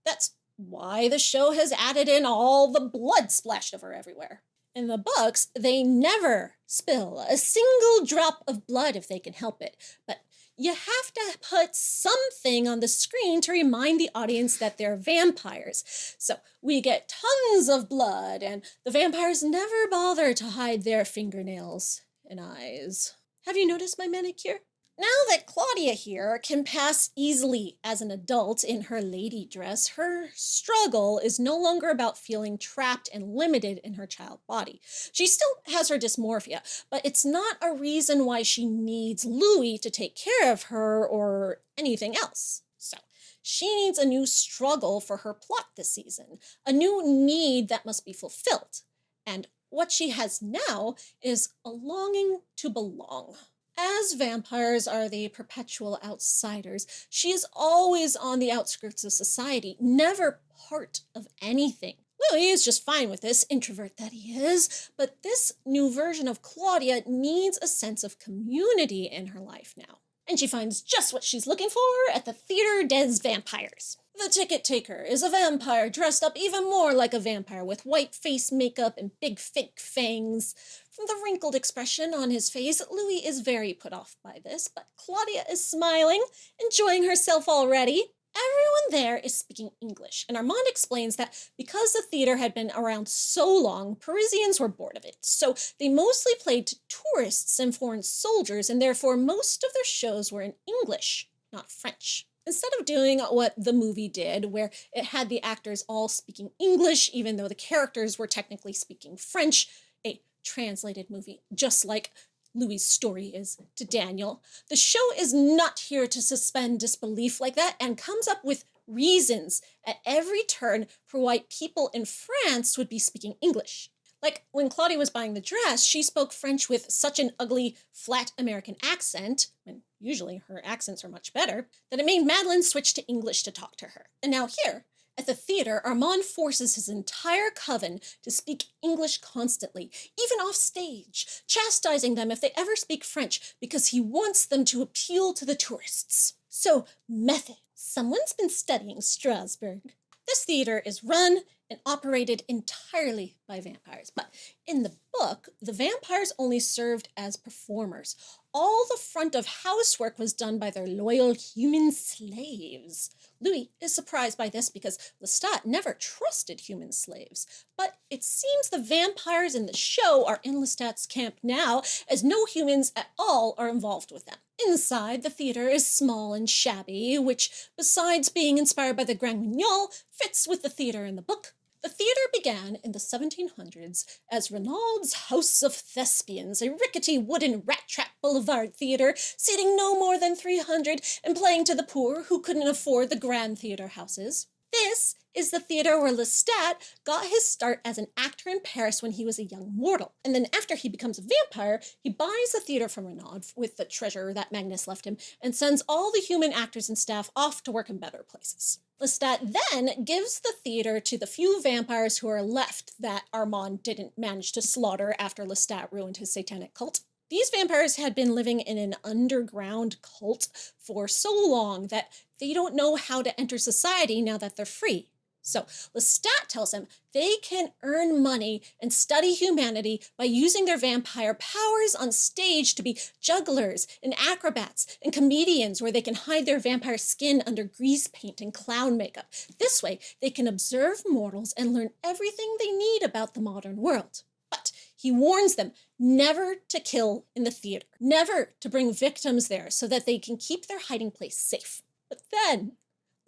that's why the show has added in all the blood splashed over everywhere. In the books, they never spill a single drop of blood if they can help it, but you have to put something on the screen to remind the audience that they're vampires. So we get tons of blood, and the vampires never bother to hide their fingernails and eyes. Have you noticed my manicure? Now that Claudia here can pass easily as an adult in her lady dress, her struggle is no longer about feeling trapped and limited in her child body. She still has her dysmorphia, but it's not a reason why she needs Louis to take care of her or anything else. So she needs a new struggle for her plot this season, a new need that must be fulfilled. And what she has now is a longing to belong. As vampires are the perpetual outsiders, she is always on the outskirts of society, never part of anything. Louis is just fine with this, introvert that he is, but this new version of Claudia needs a sense of community in her life now. And she finds just what she's looking for at the Theater des Vampires. The ticket taker is a vampire dressed up even more like a vampire with white face makeup and big fake fangs. From the wrinkled expression on his face, Louis is very put off by this, but Claudia is smiling, enjoying herself already. Everyone there is speaking English, and Armand explains that because the theater had been around so long, Parisians were bored of it, so they mostly played to tourists and foreign soldiers, and therefore most of their shows were in English, not French. Instead of doing what the movie did, where it had the actors all speaking English, even though the characters were technically speaking French, a translated movie, just like Louis' story is to Daniel, the show is not here to suspend disbelief like that and comes up with reasons at every turn for why people in France would be speaking English. Like when Claudia was buying the dress, she spoke French with such an ugly, flat American accent, when usually her accents are much better, that it made Madeline switch to English to talk to her. And now here, at the theater, Armand forces his entire coven to speak English constantly, even off stage, chastising them if they ever speak French because he wants them to appeal to the tourists. So, method. Someone's been studying Strasbourg. This theater is run and operated entirely by vampires, but in the book, the vampires only served as performers. All the front of housework was done by their loyal human slaves. Louis is surprised by this because Lestat never trusted human slaves, but it seems the vampires in the show are in Lestat's camp now, as no humans at all are involved with them. Inside, the theater is small and shabby, which, besides being inspired by the Grand Guignol, fits with the theater in the book. The theater began in the 1700s as Renaud's House of Thespians, a rickety wooden rat-trap boulevard theater seating no more than 300 and playing to the poor who couldn't afford the grand theater houses. This is the theater where Lestat got his start as an actor in Paris when he was a young mortal. And then after he becomes a vampire, he buys the theater from Renaud with the treasure that Magnus left him and sends all the human actors and staff off to work in better places. Lestat then gives the theater to the few vampires who are left that Armand didn't manage to slaughter after Lestat ruined his satanic cult. These vampires had been living in an underground cult for so long that they don't know how to enter society now that they're free. So Lestat tells them they can earn money and study humanity by using their vampire powers on stage to be jugglers and acrobats and comedians where they can hide their vampire skin under grease paint and clown makeup. This way, they can observe mortals and learn everything they need about the modern world. But He warns them never to kill in the theater, never to bring victims there so that they can keep their hiding place safe. But then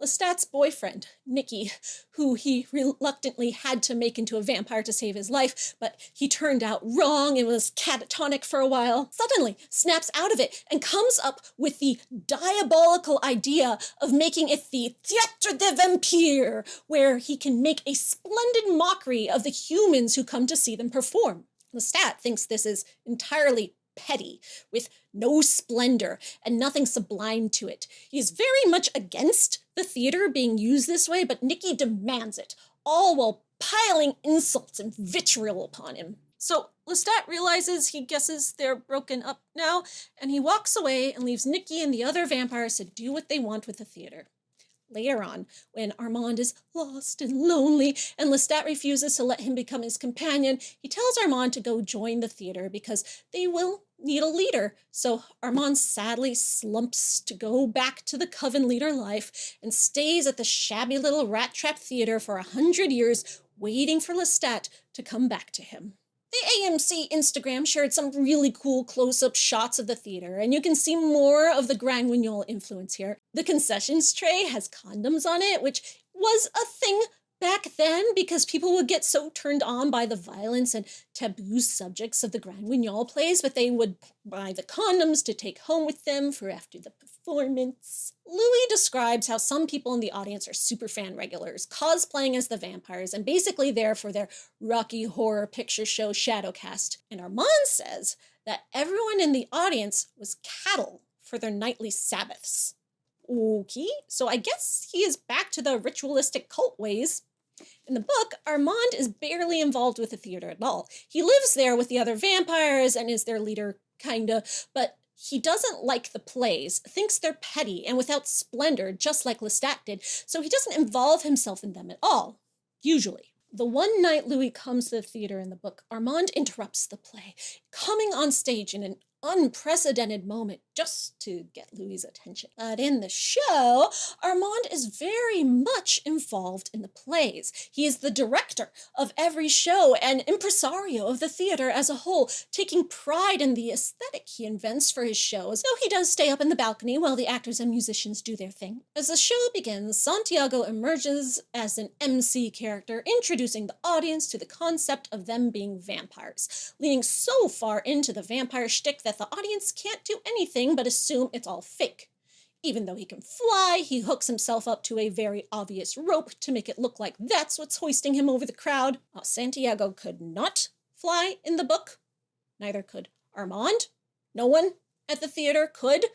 Lestat's boyfriend, Nicky, who he reluctantly had to make into a vampire to save his life, but he turned out wrong and was catatonic for a while, suddenly snaps out of it and comes up with the diabolical idea of making it the Théâtre des Vampires, where he can make a splendid mockery of the humans who come to see them perform. Lestat thinks this is entirely petty, with no splendor and nothing sublime to it. He is very much against the theater being used this way, but Nicky demands it, all while piling insults and vitriol upon him. So Lestat realizes he guesses they're broken up now, and he walks away and leaves Nicky and the other vampires to do what they want with the theater. Later on, when Armand is lost and lonely and Lestat refuses to let him become his companion, he tells Armand to go join the theater because they will need a leader. So Armand sadly slumps to go back to the Coven leader life and stays at the shabby little rat-trap theater for 100 years, waiting for Lestat to come back to him. The AMC Instagram shared some really cool close-up shots of the theater, and you can see more of the Grand Guignol influence here. The concessions tray has condoms on it, which was a thing back then because people would get so turned on by the violence and taboo subjects of the Grand Guignol plays, but they would buy the condoms to take home with them for after the performance. Louis describes how some people in the audience are superfan regulars, cosplaying as the vampires, and basically there for their Rocky Horror Picture Show shadowcast. And Armand says that everyone in the audience was cattle for their nightly Sabbaths. Okay, so I guess he is back to the ritualistic cult ways. In the book, Armand is barely involved with the theater at all. He lives there with the other vampires and is their leader, kinda, but he doesn't like the plays, thinks they're petty and without splendor, just like Lestat did, so he doesn't involve himself in them at all, usually. The one night Louis comes to the theater in the book, Armand interrupts the play, coming on stage in an unprecedented moment just to get Louis' attention. But in the show, Armand is very much involved in the plays. He is the director of every show and impresario of the theater as a whole, taking pride in the aesthetic he invents for his shows, though he does stay up in the balcony while the actors and musicians do their thing. As the show begins, Santiago emerges as an MC character, introducing the audience to the concept of them being vampires, leaning so far into the vampire shtick that the audience can't do anything but assume it's all fake. Even though he can fly, he hooks himself up to a very obvious rope to make it look like that's what's hoisting him over the crowd. Santiago could not fly in the book. Neither could Armand. No one at the theater could.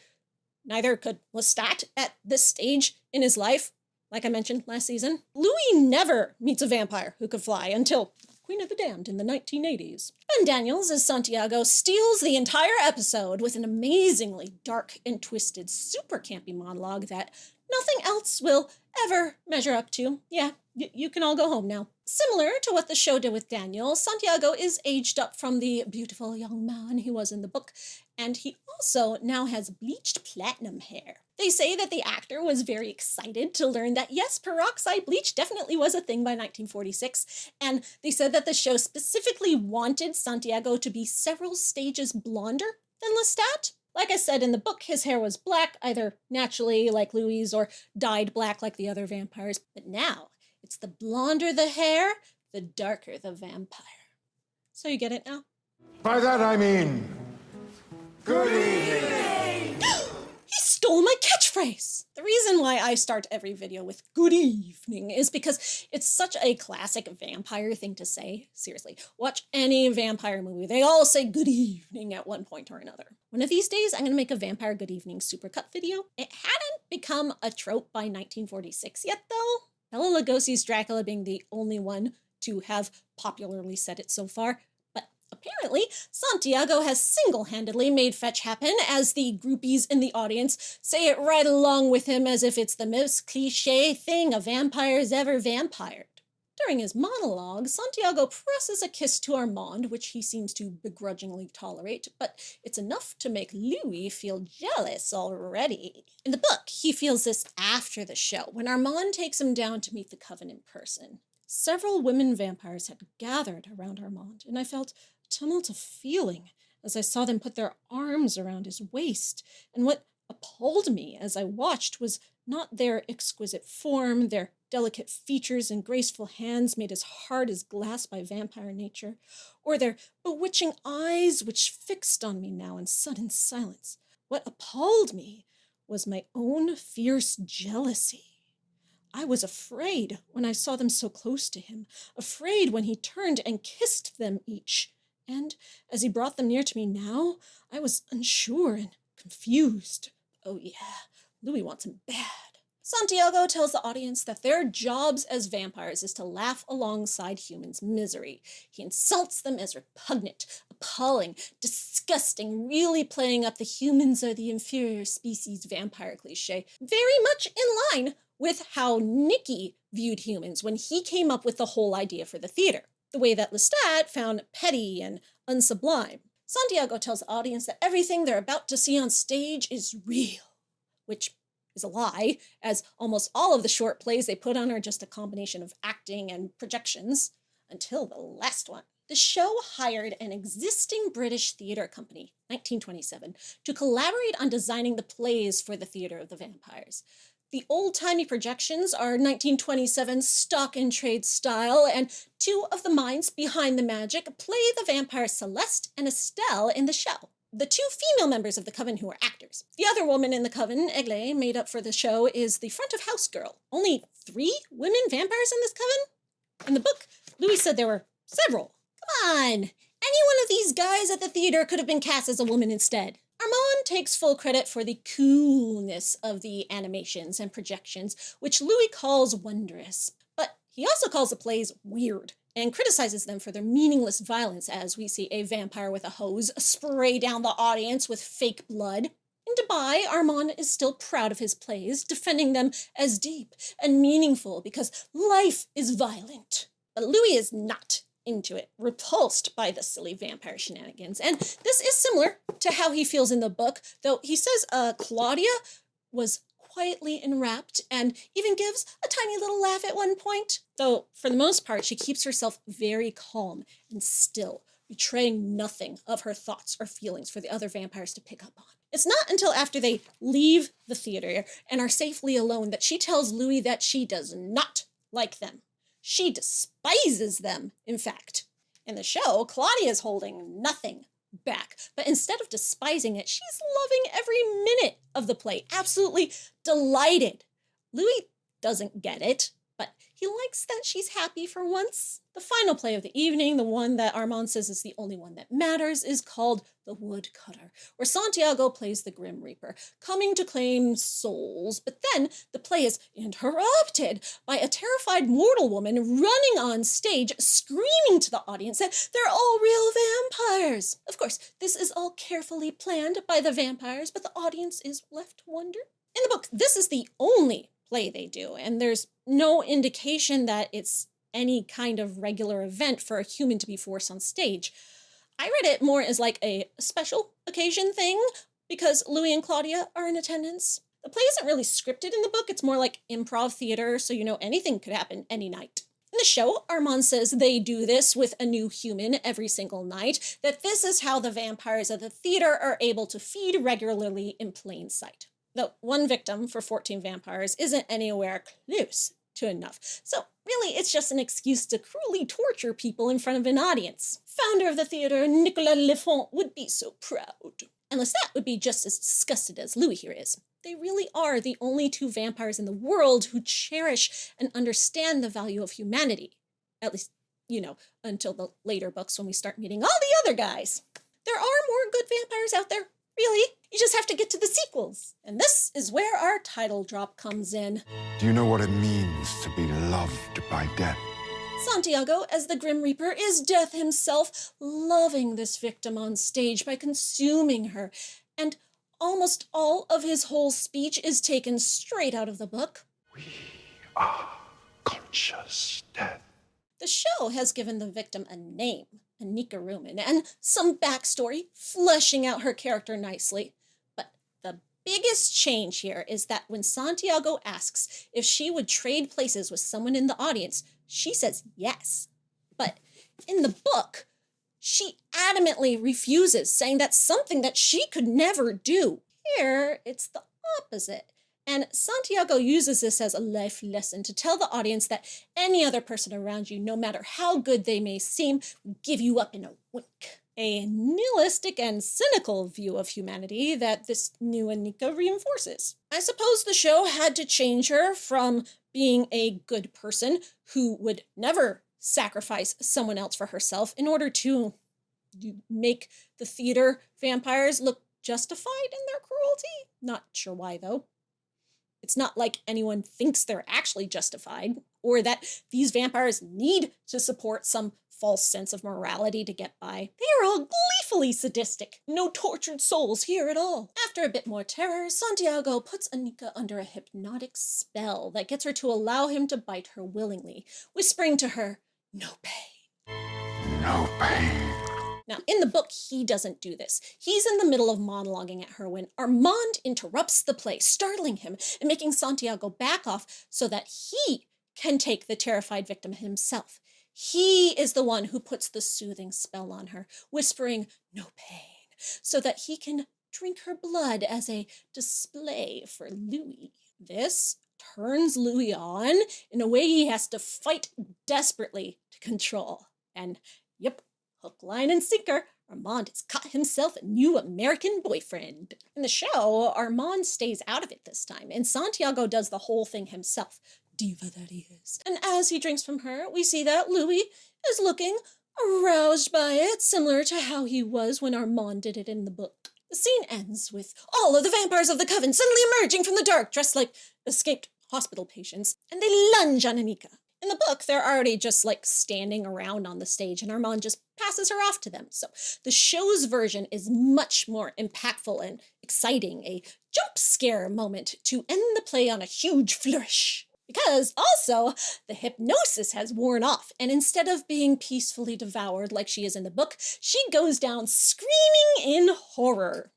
Neither could Lestat at this stage in his life, like I mentioned last season. Louis never meets a vampire who could fly until Queen of the Damned in the 1980s. Ben Daniels as Santiago steals the entire episode with an amazingly dark and twisted, super campy monologue that nothing else will ever measure up to. Yeah, you can all go home now. Similar to what the show did with Daniel, Santiago is aged up from the beautiful young man he was in the book, and he also now has bleached platinum hair. They say that the actor was very excited to learn that, yes, peroxide bleach definitely was a thing by 1946, and they said that the show specifically wanted Santiago to be several stages blonder than Lestat. Like I said, in the book, his hair was black, either naturally like Louis or dyed black like the other vampires, but now it's the blonder the hair, the darker the vampire. So you get it now? By that I mean, good evening. He stole my catchphrase! The reason why I start every video with good evening is because it's such a classic vampire thing to say. Seriously, watch any vampire movie. They all say good evening at one point or another. One of these days, I'm going to make a vampire good evening supercut video. It hadn't become a trope by 1946 yet, though. Bela Lugosi's Dracula being the only one to have popularly said it so far. But apparently, Santiago has single-handedly made fetch happen as the groupies in the audience say it right along with him as if it's the most cliché thing a vampire's ever vampired. During his monologue, Santiago presses a kiss to Armand, which he seems to begrudgingly tolerate, but it's enough to make Louis feel jealous already. In the book, he feels this after the show, when Armand takes him down to meet the Coven in person. Several women vampires had gathered around Armand, and I felt tumult of feeling as I saw them put their arms around his waist, and what appalled me as I watched was not their exquisite form, their delicate features and graceful hands made as hard as glass by vampire nature, or their bewitching eyes which fixed on me now in sudden silence. What appalled me was my own fierce jealousy. I was afraid when I saw them so close to him, afraid when he turned and kissed them each, and as he brought them near to me now, I was unsure and confused. Oh yeah, Louis wants him bad. Santiago tells the audience that their jobs as vampires is to laugh alongside humans' misery. He insults them as repugnant, appalling, disgusting, really playing up the humans are the inferior species vampire cliche, very much in line with how Nicky viewed humans when he came up with the whole idea for the theater, the way that Lestat found petty and unsublime. Santiago tells the audience that everything they're about to see on stage is real, which is a lie, as almost all of the short plays they put on are just a combination of acting and projections, until the last one. The show hired an existing British theater company, 1927, to collaborate on designing the plays for the Theater of the Vampires. The old-timey projections are 1927 stock and trade style, and two of the minds behind the magic play the vampires Celeste and Estelle in the show. The two female members of the Coven who are actors. The other woman in the Coven, Egle, made up for the show, is the front-of-house girl. Only 3 women vampires in this Coven? In the book, Louis said there were several. Come on! Any one of these guys at the theater could have been cast as a woman instead. Armand takes full credit for the coolness of the animations and projections, which Louis calls wondrous. But he also calls the plays weird, and criticizes them for their meaningless violence as we see a vampire with a hose spray down the audience with fake blood. In Dubai, Armand is still proud of his plays, defending them as deep and meaningful because life is violent. But Louis is not into it, repulsed by the silly vampire shenanigans. And this is similar to how he feels in the book, though he says Claudia was quietly enwrapped and even gives a tiny little laugh at one point. Though, for the most part, she keeps herself very calm and still, betraying nothing of her thoughts or feelings for the other vampires to pick up on. It's not until after they leave the theater and are safely alone that she tells Louis that she does not like them. She despises them, in fact. In the show, Claudia is holding nothing back, but instead of despising it, she's loving every minute of the play, absolutely delighted. Louis doesn't get it, but he likes that she's happy for once. The final play of the evening, the one that Armand says is the only one that matters, is called The Woodcutter, where Santiago plays the Grim Reaper, coming to claim souls. But then the play is interrupted by a terrified mortal woman running on stage, screaming to the audience that they're all real vampires. Of course, this is all carefully planned by the vampires, but the audience is left to wonder. In the book, this is the only play they do, and there's no indication that it's any kind of regular event for a human to be forced on stage. I read it more as like a special occasion thing because Louis and Claudia are in attendance. The play isn't really scripted in the book, it's more like improv theater, so you know anything could happen any night. In the show, Armand says they do this with a new human every single night, that this is how the vampires of the theater are able to feed regularly in plain sight. Though one victim for 14 vampires isn't anywhere close to enough. So really, it's just an excuse to cruelly torture people in front of an audience. Founder of the theater, Nicolas Lefont, would be so proud. And Lestat would be just as disgusted as Louis here is. They really are the only 2 vampires in the world who cherish and understand the value of humanity. At least, until the later books when we start meeting all the other guys. There are more good vampires out there. Really, you just have to get to the sequels. And this is where our title drop comes in. Do you know what it means to be loved by death? Santiago, as the Grim Reaper, is death himself, loving this victim on stage by consuming her. And almost all of his whole speech is taken straight out of the book. We are conscious death. The show has given the victim a name, Anika Ruman, and some backstory, fleshing out her character nicely. But the biggest change here is that when Santiago asks if she would trade places with someone in the audience, she says yes. But in the book, she adamantly refuses, saying that's something that she could never do. Here, it's the opposite. And Santiago uses this as a life lesson to tell the audience that any other person around you, no matter how good they may seem, will give you up in a wink. A nihilistic and cynical view of humanity that this new Anika reinforces. I suppose the show had to change her from being a good person who would never sacrifice someone else for herself in order to make the theater vampires look justified in their cruelty. Not sure why, though. It's not like anyone thinks they're actually justified, or that these vampires need to support some false sense of morality to get by. They are all gleefully sadistic. No tortured souls here at all. After a bit more terror, Santiago puts Anika under a hypnotic spell that gets her to allow him to bite her willingly, whispering to her, "No pain." No pain. Now, in the book, he doesn't do this. He's in the middle of monologuing at her when Armand interrupts the play, startling him and making Santiago back off so that he can take the terrified victim himself. He is the one who puts the soothing spell on her, whispering, "No pain," so that he can drink her blood as a display for Louis. This turns Louis on in a way he has to fight desperately to control. And yep, hook, line, and sinker, Armand has caught himself a new American boyfriend. In the show, Armand stays out of it this time, and Santiago does the whole thing himself. Diva that he is. And as he drinks from her, we see that Louis is looking aroused by it, similar to how he was when Armand did it in the book. The scene ends with all of the vampires of the Coven suddenly emerging from the dark, dressed like escaped hospital patients, and they lunge on Anika. In the book, they're already just like standing around on the stage, and Armand just passes her off to them. So the show's version is much more impactful and exciting, a jump scare moment to end the play on a huge flourish. Because also, the hypnosis has worn off, and instead of being peacefully devoured like she is in the book, she goes down screaming in horror.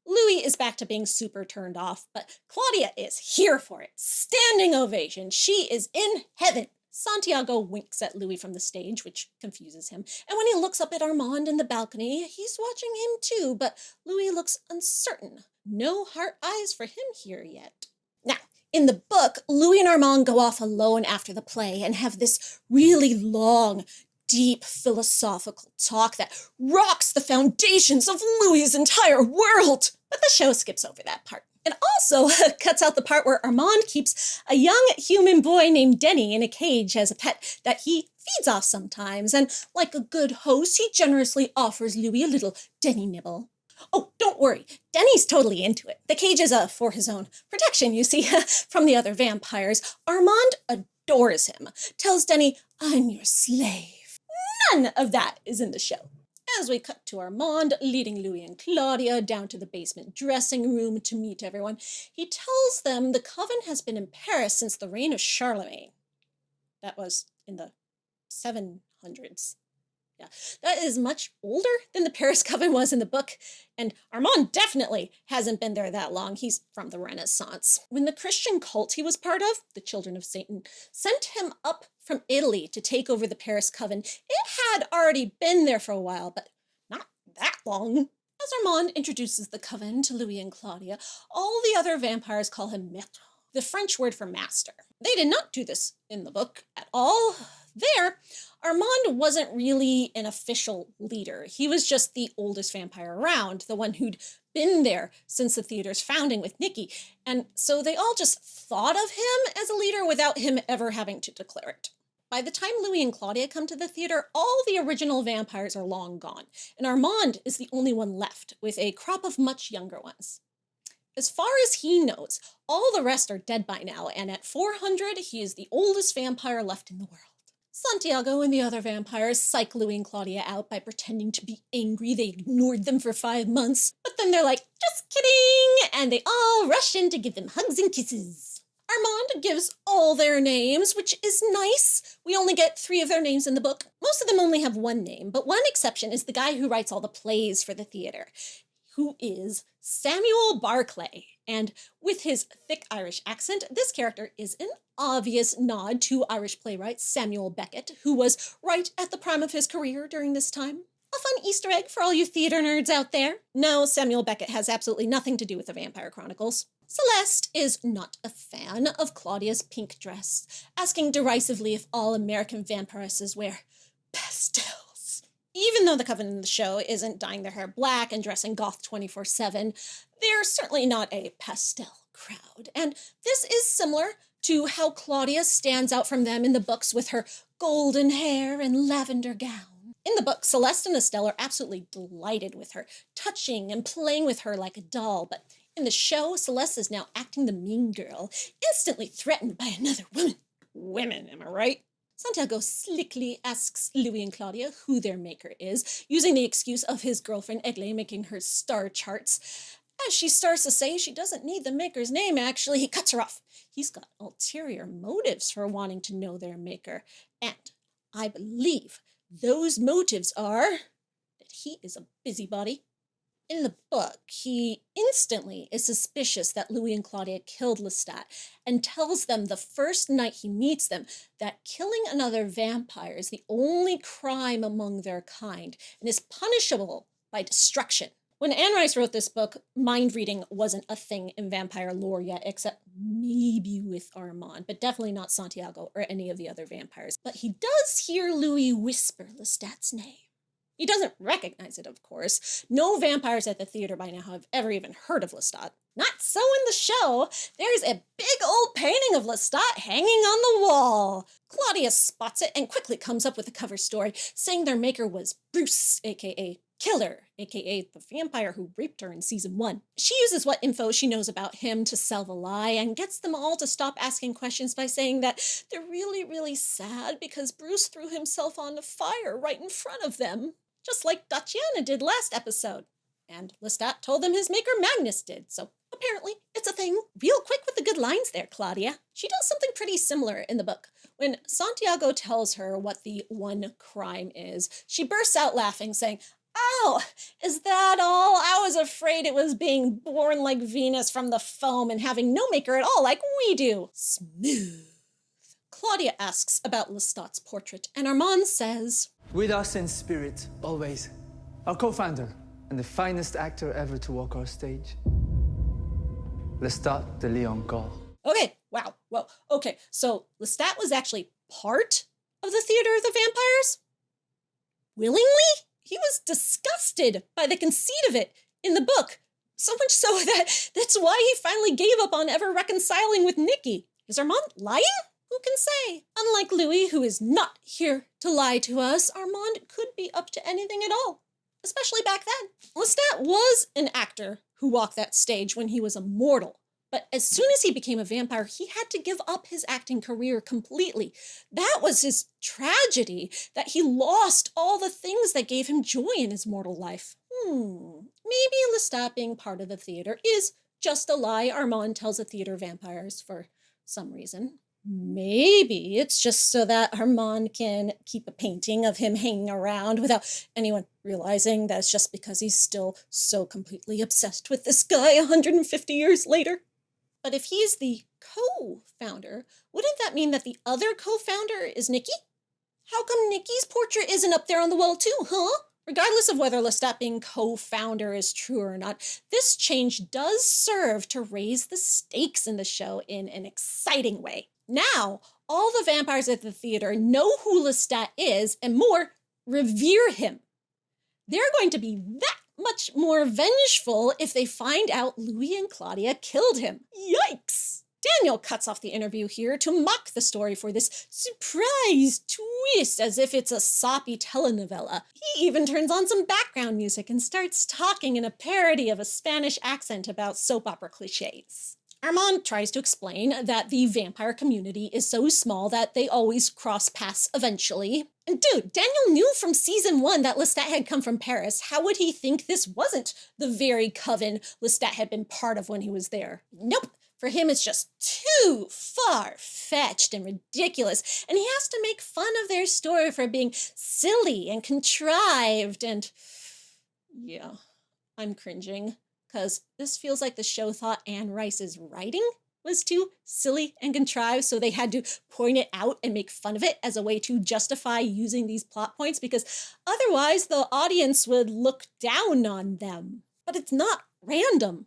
Louis is back to being super turned off, but Claudia is here for it. Standing ovation. She is in heaven. Santiago winks at Louis from the stage, which confuses him. And when he looks up at Armand in the balcony, he's watching him too, but Louis looks uncertain. No heart eyes for him here yet. Now, in the book, Louis and Armand go off alone after the play and have this really long, deep philosophical talk that rocks the foundations of Louis' entire world. But the show skips over that part. It also cuts out the part where Armand keeps a young human boy named Denny in a cage as a pet that he feeds off sometimes. And like a good host, he generously offers Louis a little Denny nibble. Oh, don't worry. Denny's totally into it. The cage is for his own protection, you see, from the other vampires. Armand adores him, tells Denny, "I'm your slave." None of that is in the show. As we cut to Armand leading Louis and Claudia down to the basement dressing room to meet everyone, he tells them the Coven has been in Paris since the reign of Charlemagne. That was in the 700s. Yeah, that is much older than the Paris Coven was in the book, and Armand definitely hasn't been there that long. He's from the Renaissance. When the Christian cult he was part of, the Children of Satan, sent him up from Italy to take over the Paris Coven, it had already been there for a while, but not that long. As Armand introduces the Coven to Louis and Claudia, all the other vampires call him maître, the French word for master. They did not do this in the book at all. There, Armand wasn't really an official leader. He was just the oldest vampire around, the one who'd been there since the theater's founding with Nikki, and so they all just thought of him as a leader without him ever having to declare it. By the time Louis and Claudia come to the theater, all the original vampires are long gone, and Armand is the only one left, with a crop of much younger ones. As far as he knows, all the rest are dead by now, and at 400, he is the oldest vampire left in the world. Santiago and the other vampires psych Louis and Claudia out by pretending to be angry they ignored them for 5 months, but then they're like, "Just kidding," and they all rush in to give them hugs and kisses. Armand gives all their names, which is nice. We only get 3 of their names in the book. Most of them only have 1 name, but one exception is the guy who writes all the plays for the theater, who is Samuel Barclay. And with his thick Irish accent, this character is an obvious nod to Irish playwright Samuel Beckett, who was right at the prime of his career during this time. A fun Easter egg for all you theater nerds out there. No, Samuel Beckett has absolutely nothing to do with the Vampire Chronicles. Celeste is not a fan of Claudia's pink dress, asking derisively if all American vampiresses wear pastels. Even though the Coven in the show isn't dyeing their hair black and dressing goth 24/7, they're certainly not a pastel crowd. And this is similar to how Claudia stands out from them in the books with her golden hair and lavender gown. In the book, Celeste and Estelle are absolutely delighted with her, touching and playing with her like a doll, but in the show, Celeste is now acting the mean girl, instantly threatened by another woman. Women, am I right? Santiago slickly asks Louis and Claudia who their maker is, using the excuse of his girlfriend Egle making her star charts. As she starts to say she doesn't need the maker's name, actually, he cuts her off. He's got ulterior motives for wanting to know their maker, and I believe those motives are that he is a busybody. In the book, he instantly is suspicious that Louis and Claudia killed Lestat and tells them the first night he meets them that killing another vampire is the only crime among their kind and is punishable by destruction. When Anne Rice wrote this book, mind reading wasn't a thing in vampire lore yet, except maybe with Armand, but definitely not Santiago or any of the other vampires. But he does hear Louis whisper Lestat's name. He doesn't recognize it, of course. No vampires at the theater by now have ever even heard of Lestat. Not so in the show. There's a big old painting of Lestat hanging on the wall. Claudia spots it and quickly comes up with a cover story saying their maker was Bruce, aka Killer, aka the vampire who raped her in season 1. She uses what info she knows about him to sell the lie and gets them all to stop asking questions by saying that they're really, really sad because Bruce threw himself on the fire right in front of them. Just like Tatiana did last episode. And Lestat told them his maker Magnus did, so apparently it's a thing. Real quick with the good lines there, Claudia. She does something pretty similar in the book. When Santiago tells her what the one crime is, she bursts out laughing, saying, "Oh, is that all? I was afraid it was being born like Venus from the foam and having no maker at all like we do." Smooth. Claudia asks about Lestat's portrait, and Armand says, With us in spirit, always. Our co-founder and the finest actor ever to walk our stage. Lestat de Leon Gall. Okay, wow, whoa, okay, so Lestat was actually part of the Theater of the Vampires? Willingly? He was disgusted by the conceit of it in the book. So much so that's why he finally gave up on ever reconciling with Nikki. Is Armand lying? Who can say? Unlike Louis, who is not here to lie to us, Armand could be up to anything at all, especially back then. Lestat was an actor who walked that stage when he was a mortal, but as soon as he became a vampire, he had to give up his acting career completely. That was his tragedy, that he lost all the things that gave him joy in his mortal life. Maybe Lestat being part of the theater is just a lie Armand tells the theater vampires for some reason. Maybe it's just so that Armand can keep a painting of him hanging around without anyone realizing that it's just because he's still so completely obsessed with this guy 150 years later. But if he's the co-founder, wouldn't that mean that the other co-founder is Nikki? How come Nikki's portrait isn't up there on the wall too, huh? Regardless of whether Lestat being co-founder is true or not, this change does serve to raise the stakes in the show in an exciting way. Now, all the vampires at the theater know who Lestat is, and more, revere him. They're going to be that much more vengeful if they find out Louis and Claudia killed him. Yikes! Daniel cuts off the interview here to mock the story for this surprise twist as if it's a soppy telenovela. He even turns on some background music and starts talking in a parody of a Spanish accent about soap opera cliches. Armand tries to explain that the vampire community is so small that they always cross paths eventually. And dude, Daniel knew from season 1 that Lestat had come from Paris. How would he think this wasn't the very coven Lestat had been part of when he was there? Nope. For him, it's just too far-fetched and ridiculous, and he has to make fun of their story for being silly and contrived, and yeah, I'm cringing. Because this feels like the show thought Anne Rice's writing was too silly and contrived, so they had to point it out and make fun of it as a way to justify using these plot points, because otherwise the audience would look down on them. But it's not random.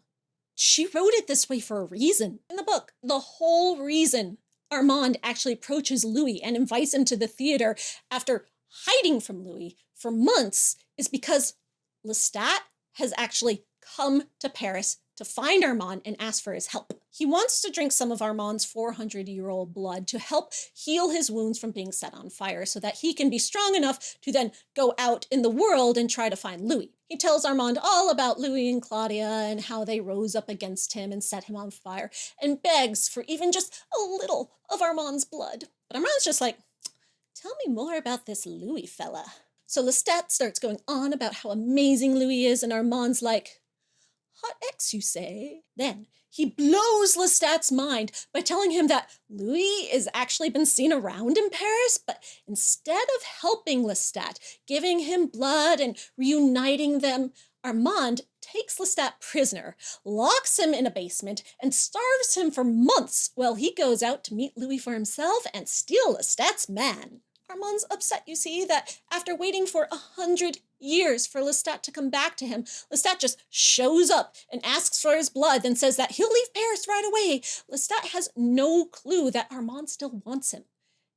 She wrote it this way for a reason. In the book, the whole reason Armand actually approaches Louis and invites him to the theater after hiding from Louis for months is because Lestat has actually come to Paris to find Armand and ask for his help. He wants to drink some of Armand's 400-year-old blood to help heal his wounds from being set on fire so that he can be strong enough to then go out in the world and try to find Louis. He tells Armand all about Louis and Claudia and how they rose up against him and set him on fire, and begs for even just a little of Armand's blood. But Armand's just like, tell me more about this Louis fella. So Lestat starts going on about how amazing Louis is, and Armand's like, hot X, you say? Then he blows Lestat's mind by telling him that Louis has actually been seen around in Paris, but instead of helping Lestat, giving him blood and reuniting them, Armand takes Lestat prisoner, locks him in a basement, and starves him for months while he goes out to meet Louis for himself and steal Lestat's man. Armand's upset, you see, that after waiting for 100 years for Lestat to come back to him, Lestat just shows up and asks for his blood, then says that he'll leave Paris right away. Lestat has no clue that Armand still wants him.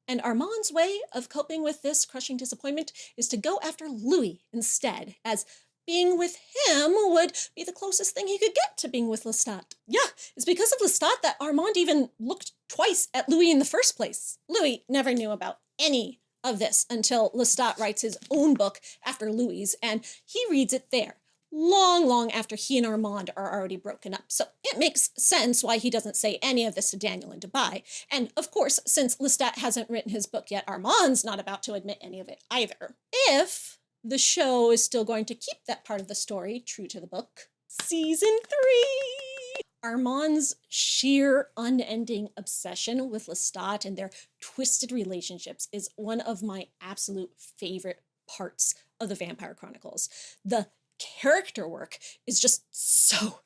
And Armand's way of coping with this crushing disappointment is to go after Louis instead, as being with him would be the closest thing he could get to being with Lestat. Yeah, it's because of Lestat that Armand even looked twice at Louis in the first place. Louis never knew about any of this until Lestat writes his own book after Louis', and he reads it there, long after he and Armand are already broken up. So it makes sense why he doesn't say any of this to Daniel and Dubai. And of course, since Lestat hasn't written his book yet, Armand's not about to admit any of it either. If the show is still going to keep that part of the story true to the book, Season 3! Armand's sheer unending obsession with Lestat and their twisted relationships is one of my absolute favorite parts of the Vampire Chronicles. The character work is just so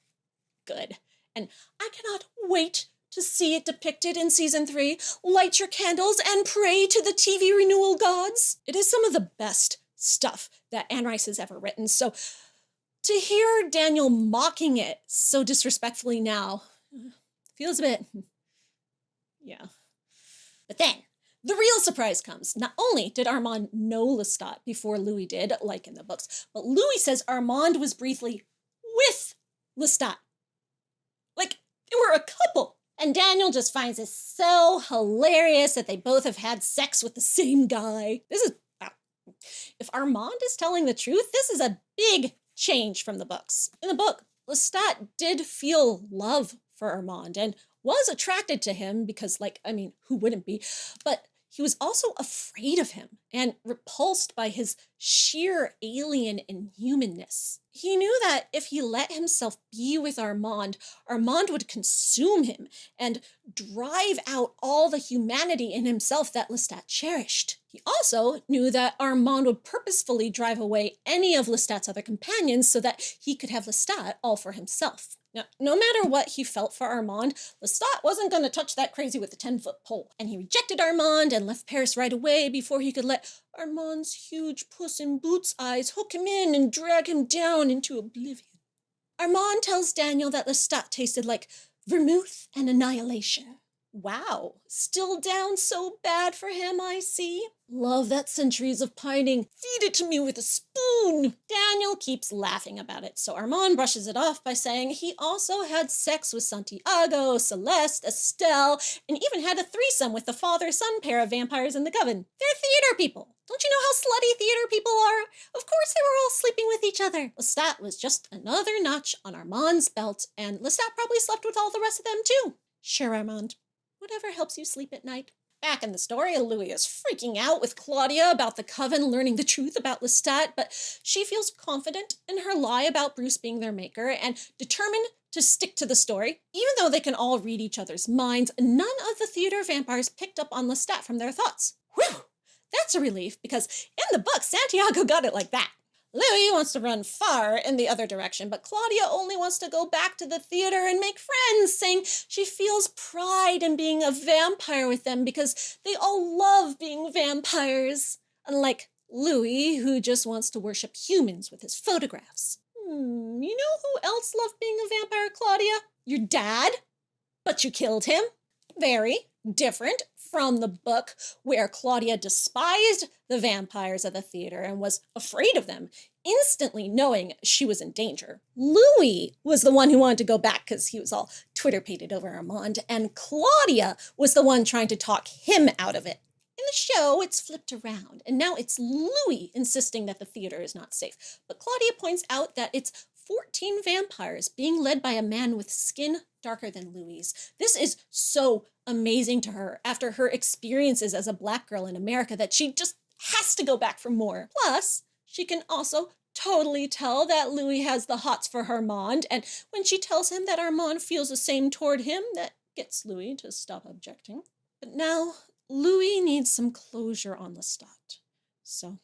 good, and I cannot wait to see it depicted in Season 3. Light your candles and pray to the TV renewal gods. It is some of the best stuff that Anne Rice has ever written, so to hear Daniel mocking it so disrespectfully now feels a bit, yeah. But then, the real surprise comes. Not only did Armand know Lestat before Louis did, like in the books, but Louis says Armand was briefly with Lestat. Like, they were a couple. And Daniel just finds this so hilarious that they both have had sex with the same guy. This is, wow. If Armand is telling the truth, this is a big change from the books. In the book, Lestat did feel love for Armand and was attracted to him because, like, I mean, who wouldn't be? But he was also afraid of him and repulsed by his sheer alien inhumanness. He knew that if he let himself be with Armand, Armand would consume him and drive out all the humanity in himself that Lestat cherished. He also knew that Armand would purposefully drive away any of Lestat's other companions so that he could have Lestat all for himself. Now, no matter what he felt for Armand, Lestat wasn't going to touch that crazy with a 10-foot pole, and he rejected Armand and left Paris right away before he could let Armand's huge Puss in Boots eyes hook him in and drag him down into oblivion. Armand tells Daniel that Lestat tasted like vermouth and annihilation. Wow, still down so bad for him, I see. Love that centuries of pining. Feed it to me with a spoon. Daniel keeps laughing about it, so Armand brushes it off by saying he also had sex with Santiago, Celeste, Estelle, and even had a threesome with the father-son pair of vampires in the Coven. They're theater people. Don't you know how slutty theater people are? Of course they were all sleeping with each other. Lestat was just another notch on Armand's belt, and Lestat probably slept with all the rest of them too. Sure, Armand. Whatever helps you sleep at night. Back in the story, Louis is freaking out with Claudia about the Coven learning the truth about Lestat, but she feels confident in her lie about Bruce being their maker and determined to stick to the story. Even though they can all read each other's minds, none of the theater vampires picked up on Lestat from their thoughts. Whew! That's a relief, because in the book, Santiago got it like that. Louis wants to run far in the other direction, but Claudia only wants to go back to the theater and make friends, saying she feels pride in being a vampire with them because they all love being vampires. Unlike Louis, who just wants to worship humans with his photographs. You know who else loved being a vampire, Claudia? Your dad? But you killed him. Very different from the book where Claudia despised the vampires at the theater and was afraid of them, instantly knowing she was in danger. Louis was the one who wanted to go back because he was all Twitter-pated over Armand, and Claudia was the one trying to talk him out of it. In the show, it's flipped around, and now it's Louis insisting that the theater is not safe. But Claudia points out that it's 14 vampires being led by a man with skin darker than Louis'. This is so amazing to her after her experiences as a black girl in America that she just has to go back for more. Plus, she can also totally tell that Louis has the hots for Armand, and when she tells him that Armand feels the same toward him, that gets Louis to stop objecting. But now, Louis needs some closure on Lestat. So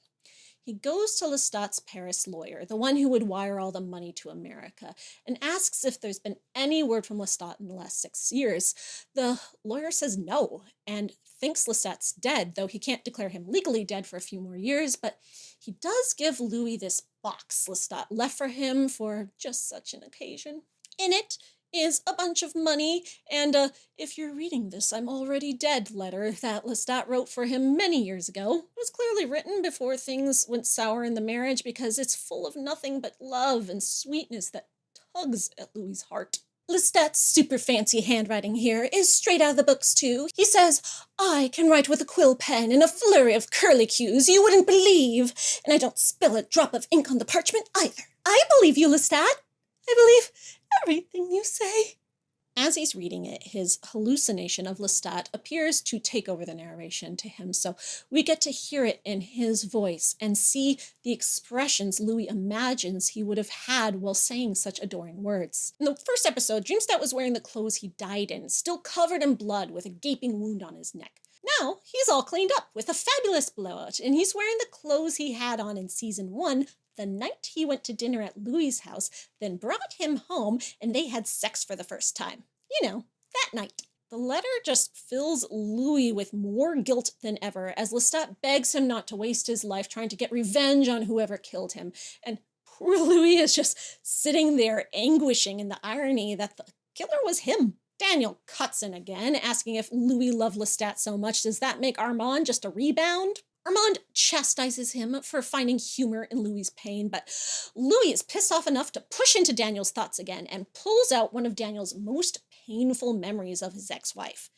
he goes to Lestat's Paris lawyer, the one who would wire all the money to America, and asks if there's been any word from Lestat in the last 6 years. The lawyer says no, and thinks Lestat's dead, though he can't declare him legally dead for a few more years, but he does give Louis this box Lestat left for him for just such an occasion. In it is a bunch of money and if you're reading this, I'm already dead letter that Lestat wrote for him many years ago. It was clearly written before things went sour in the marriage because it's full of nothing but love and sweetness that tugs at Louis' heart. Lestat's super fancy handwriting here is straight out of the books too. He says, I can write with a quill pen and a flurry of curlicues you wouldn't believe, and I don't spill a drop of ink on the parchment either. I believe you, Lestat. I believe everything you say. As he's reading it, his hallucination of Lestat appears to take over the narration to him, so we get to hear it in his voice and see the expressions Louis imagines he would have had while saying such adoring words. In the first episode, Dreamstat was wearing the clothes he died in, still covered in blood with a gaping wound on his neck. Now, he's all cleaned up with a fabulous blowout, and he's wearing the clothes he had on in season 1 the night he went to dinner at Louis' house, then brought him home, and they had sex for the first time. You know, that night. The letter just fills Louis with more guilt than ever, as Lestat begs him not to waste his life trying to get revenge on whoever killed him. And poor Louis is just sitting there anguishing in the irony that the killer was him. Daniel cuts in again, asking if Louis loved Lestat so much, does that make Armand just a rebound? Armand chastises him for finding humor in Louis' pain, but Louis is pissed off enough to push into Daniel's thoughts again and pulls out one of Daniel's most painful memories of his ex-wife.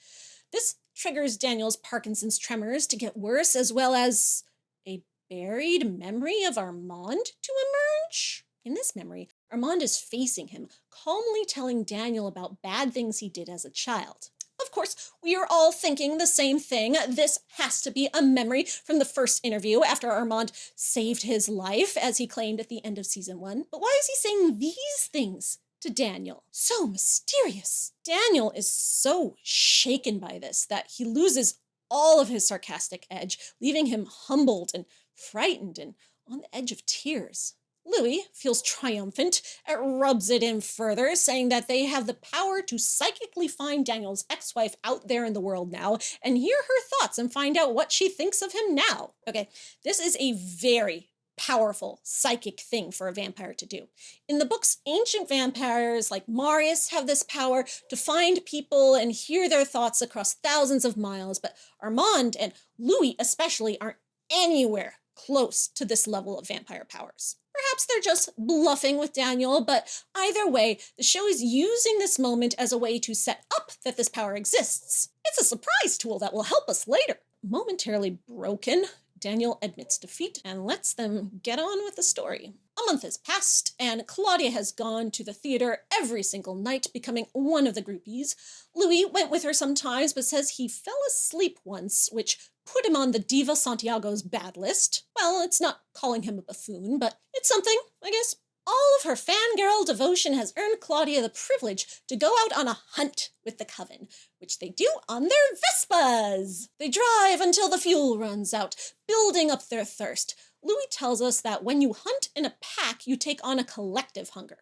This triggers Daniel's Parkinson's tremors to get worse, as well as a buried memory of Armand to emerge. In this memory, Armand is facing him, calmly telling Daniel about bad things he did as a child. Of course, we are all thinking the same thing. This has to be a memory from the first interview after Armand saved his life, as he claimed at the end of season 1. But why is he saying these things to Daniel? So mysterious. Daniel is so shaken by this that he loses all of his sarcastic edge, leaving him humbled and frightened and on the edge of tears. Louis feels triumphant, rubs it in further, saying that they have the power to psychically find Daniel's ex-wife out there in the world now and hear her thoughts and find out what she thinks of him now. Okay, this is a very powerful psychic thing for a vampire to do. In the books, ancient vampires like Marius have this power to find people and hear their thoughts across thousands of miles, but Armand and Louis especially aren't anywhere close to this level of vampire powers. Perhaps they're just bluffing with Daniel, but either way, the show is using this moment as a way to set up that this power exists. It's a surprise tool that will help us later. Momentarily broken, Daniel admits defeat and lets them get on with the story. A month has passed, and Claudia has gone to the theater every single night, becoming one of the groupies. Louis went with her sometimes, but says he fell asleep once, which put him on the Diva Santiago's bad list. Well, it's not calling him a buffoon, but it's something, I guess. All of her fangirl devotion has earned Claudia the privilege to go out on a hunt with the Coven, which they do on their Vespas. They drive until the fuel runs out, building up their thirst. Louis tells us that when you hunt in a pack, you take on a collective hunger.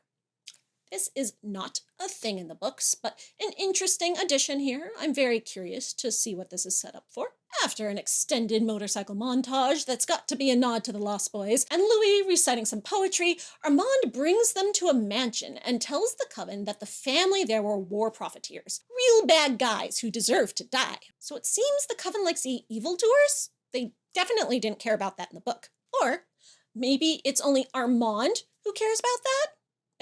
This is not a thing in the books, but an interesting addition here. I'm very curious to see what this is set up for. After an extended motorcycle montage that's got to be a nod to the Lost Boys, and Louis reciting some poetry, Armand brings them to a mansion and tells the Coven that the family there were war profiteers, real bad guys who deserve to die. So it seems the Coven likes the evildoers? They definitely didn't care about that in the book. Or maybe it's only Armand who cares about that?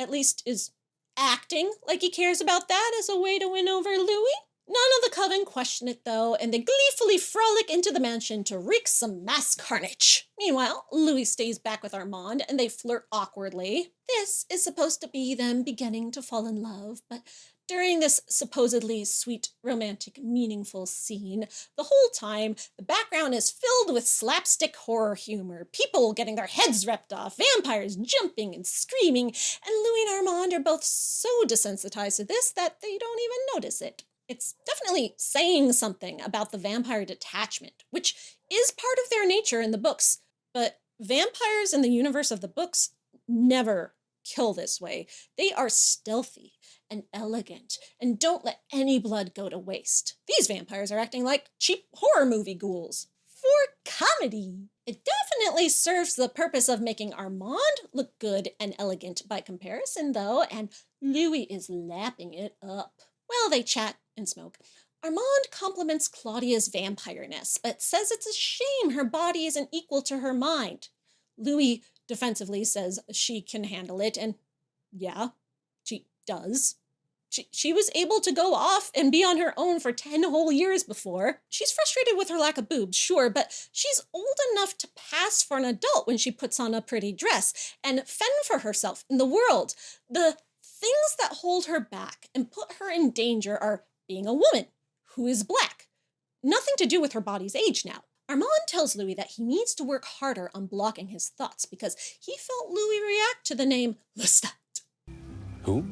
At least is acting like he cares about that as a way to win over Louis? None of the Coven question it, though, and they gleefully frolic into the mansion to wreak some mass carnage. Meanwhile, Louis stays back with Armand, and they flirt awkwardly. This is supposed to be them beginning to fall in love, but during this supposedly sweet, romantic, meaningful scene, the whole time, the background is filled with slapstick horror humor, people getting their heads ripped off, vampires jumping and screaming, and Louis and Armand are both so desensitized to this that they don't even notice it. It's definitely saying something about the vampire detachment, which is part of their nature in the books, but vampires in the universe of the books never kill this way. They are stealthy and elegant and don't let any blood go to waste. These vampires are acting like cheap horror movie ghouls. For comedy. It definitely serves the purpose of making Armand look good and elegant by comparison, though, and Louis is lapping it up. Well, they chat and smoke. Armand compliments Claudia's vampireness, but says it's a shame her body isn't equal to her mind. Louis defensively says she can handle it, and yeah, she does. She was able to go off and be on her own for 10 whole years before. She's frustrated with her lack of boobs, sure, but she's old enough to pass for an adult when she puts on a pretty dress and fend for herself in the world. The things that hold her back and put her in danger are being a woman who is black. Nothing to do with her body's age now. Armand tells Louis that he needs to work harder on blocking his thoughts because he felt Louis react to the name Lestat. Who?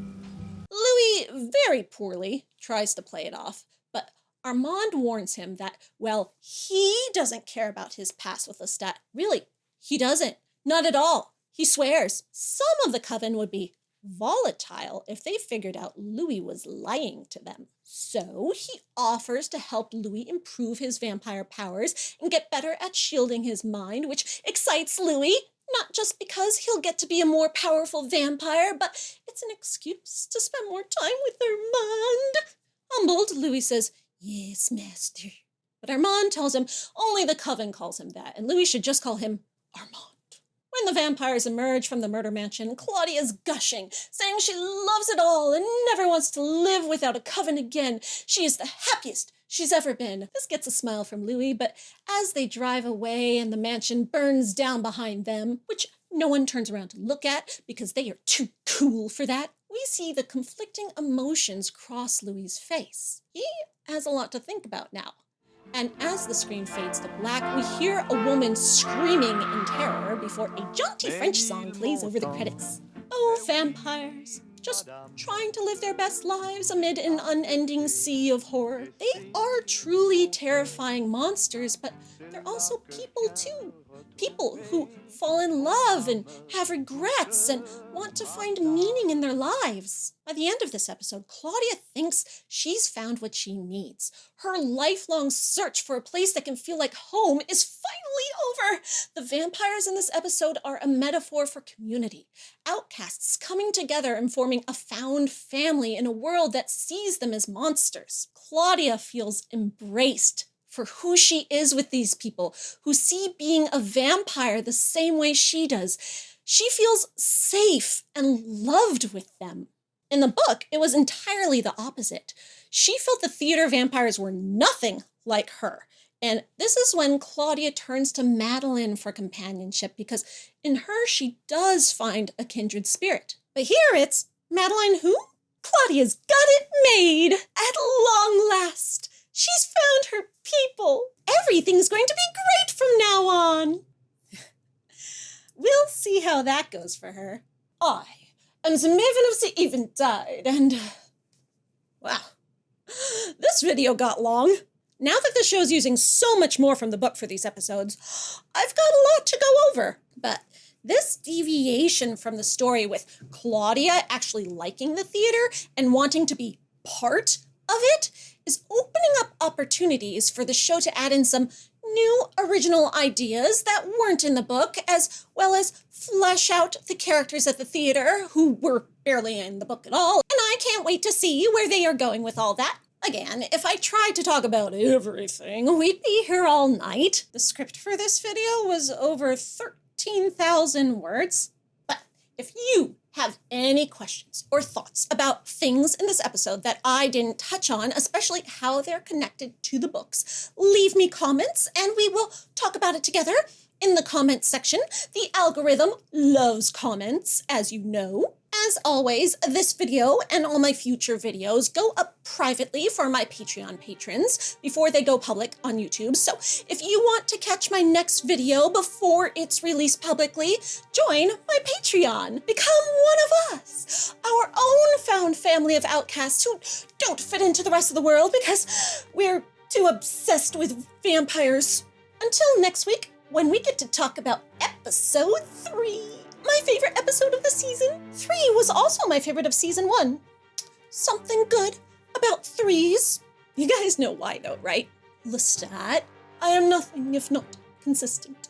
Louis, very poorly, tries to play it off, but Armand warns him that, well, he doesn't care about his past with Lestat. Really, he doesn't. Not at all. He swears. Some of the Coven would be volatile if they figured out Louis was lying to them. So he offers to help Louis improve his vampire powers and get better at shielding his mind, which excites Louis, not just because he'll get to be a more powerful vampire, but it's an excuse to spend more time with Armand. Humbled, Louis says, "Yes, master." But Armand tells him only the Coven calls him that, and Louis should just call him Armand. When the vampires emerge from the murder mansion, Claudia's gushing, saying she loves it all and never wants to live without a Coven again. She is the happiest she's ever been. This gets a smile from Louis, but as they drive away and the mansion burns down behind them, which no one turns around to look at because they are too cool for that, we see the conflicting emotions cross Louis's face. He has a lot to think about now. And as the screen fades to black, we hear a woman screaming in terror before a jaunty French song plays over the credits. Oh, vampires, just trying to live their best lives amid an unending sea of horror. They are truly terrifying monsters, but they're also people too. People who fall in love and have regrets and want to find meaning in their lives. By the end of this episode, Claudia thinks she's found what she needs. Her lifelong search for a place that can feel like home is finally over. The vampires in this episode are a metaphor for community. Outcasts coming together and forming a found family in a world that sees them as monsters. Claudia feels embraced for who she is with these people who see being a vampire the same way she does. She feels safe and loved with them. In the book, it was entirely the opposite. She felt the theater vampires were nothing like her. And this is when Claudia turns to Madeline for companionship because in her she does find a kindred spirit. But here it's Madeline who? Claudia's got it made at long last. She's found her people. Everything's going to be great from now on. We'll see how that goes for her. I am the Maven of the Eventide, and wow, this video got long. Now that the show's using so much more from the book for these episodes, I've got a lot to go over. But this deviation from the story with Claudia actually liking the theater and wanting to be part of it is opening up opportunities for the show to add in some new original ideas that weren't in the book, as well as flesh out the characters at the theater who were barely in the book at all. And I can't wait to see where they are going with all that. Again, if I tried to talk about everything, we'd be here all night. The script for this video was over 13,000 words. But if you have any questions or thoughts about things in this episode that I didn't touch on, especially how they're connected to the books, leave me comments and we will talk about it together in the comments section. The algorithm loves comments, as you know. As always, this video and all my future videos go up privately for my Patreon patrons before they go public on YouTube. So if you want to catch my next video before it's released publicly, join my Patreon. Become one of us, our own found family of outcasts who don't fit into the rest of the world because we're too obsessed with vampires. Until next week, when we get to talk about episode 3. My favorite episode of the season. 3 was also my favorite of season 1. Something good about 3s. You guys know why though, right? Lestat, I am nothing if not consistent.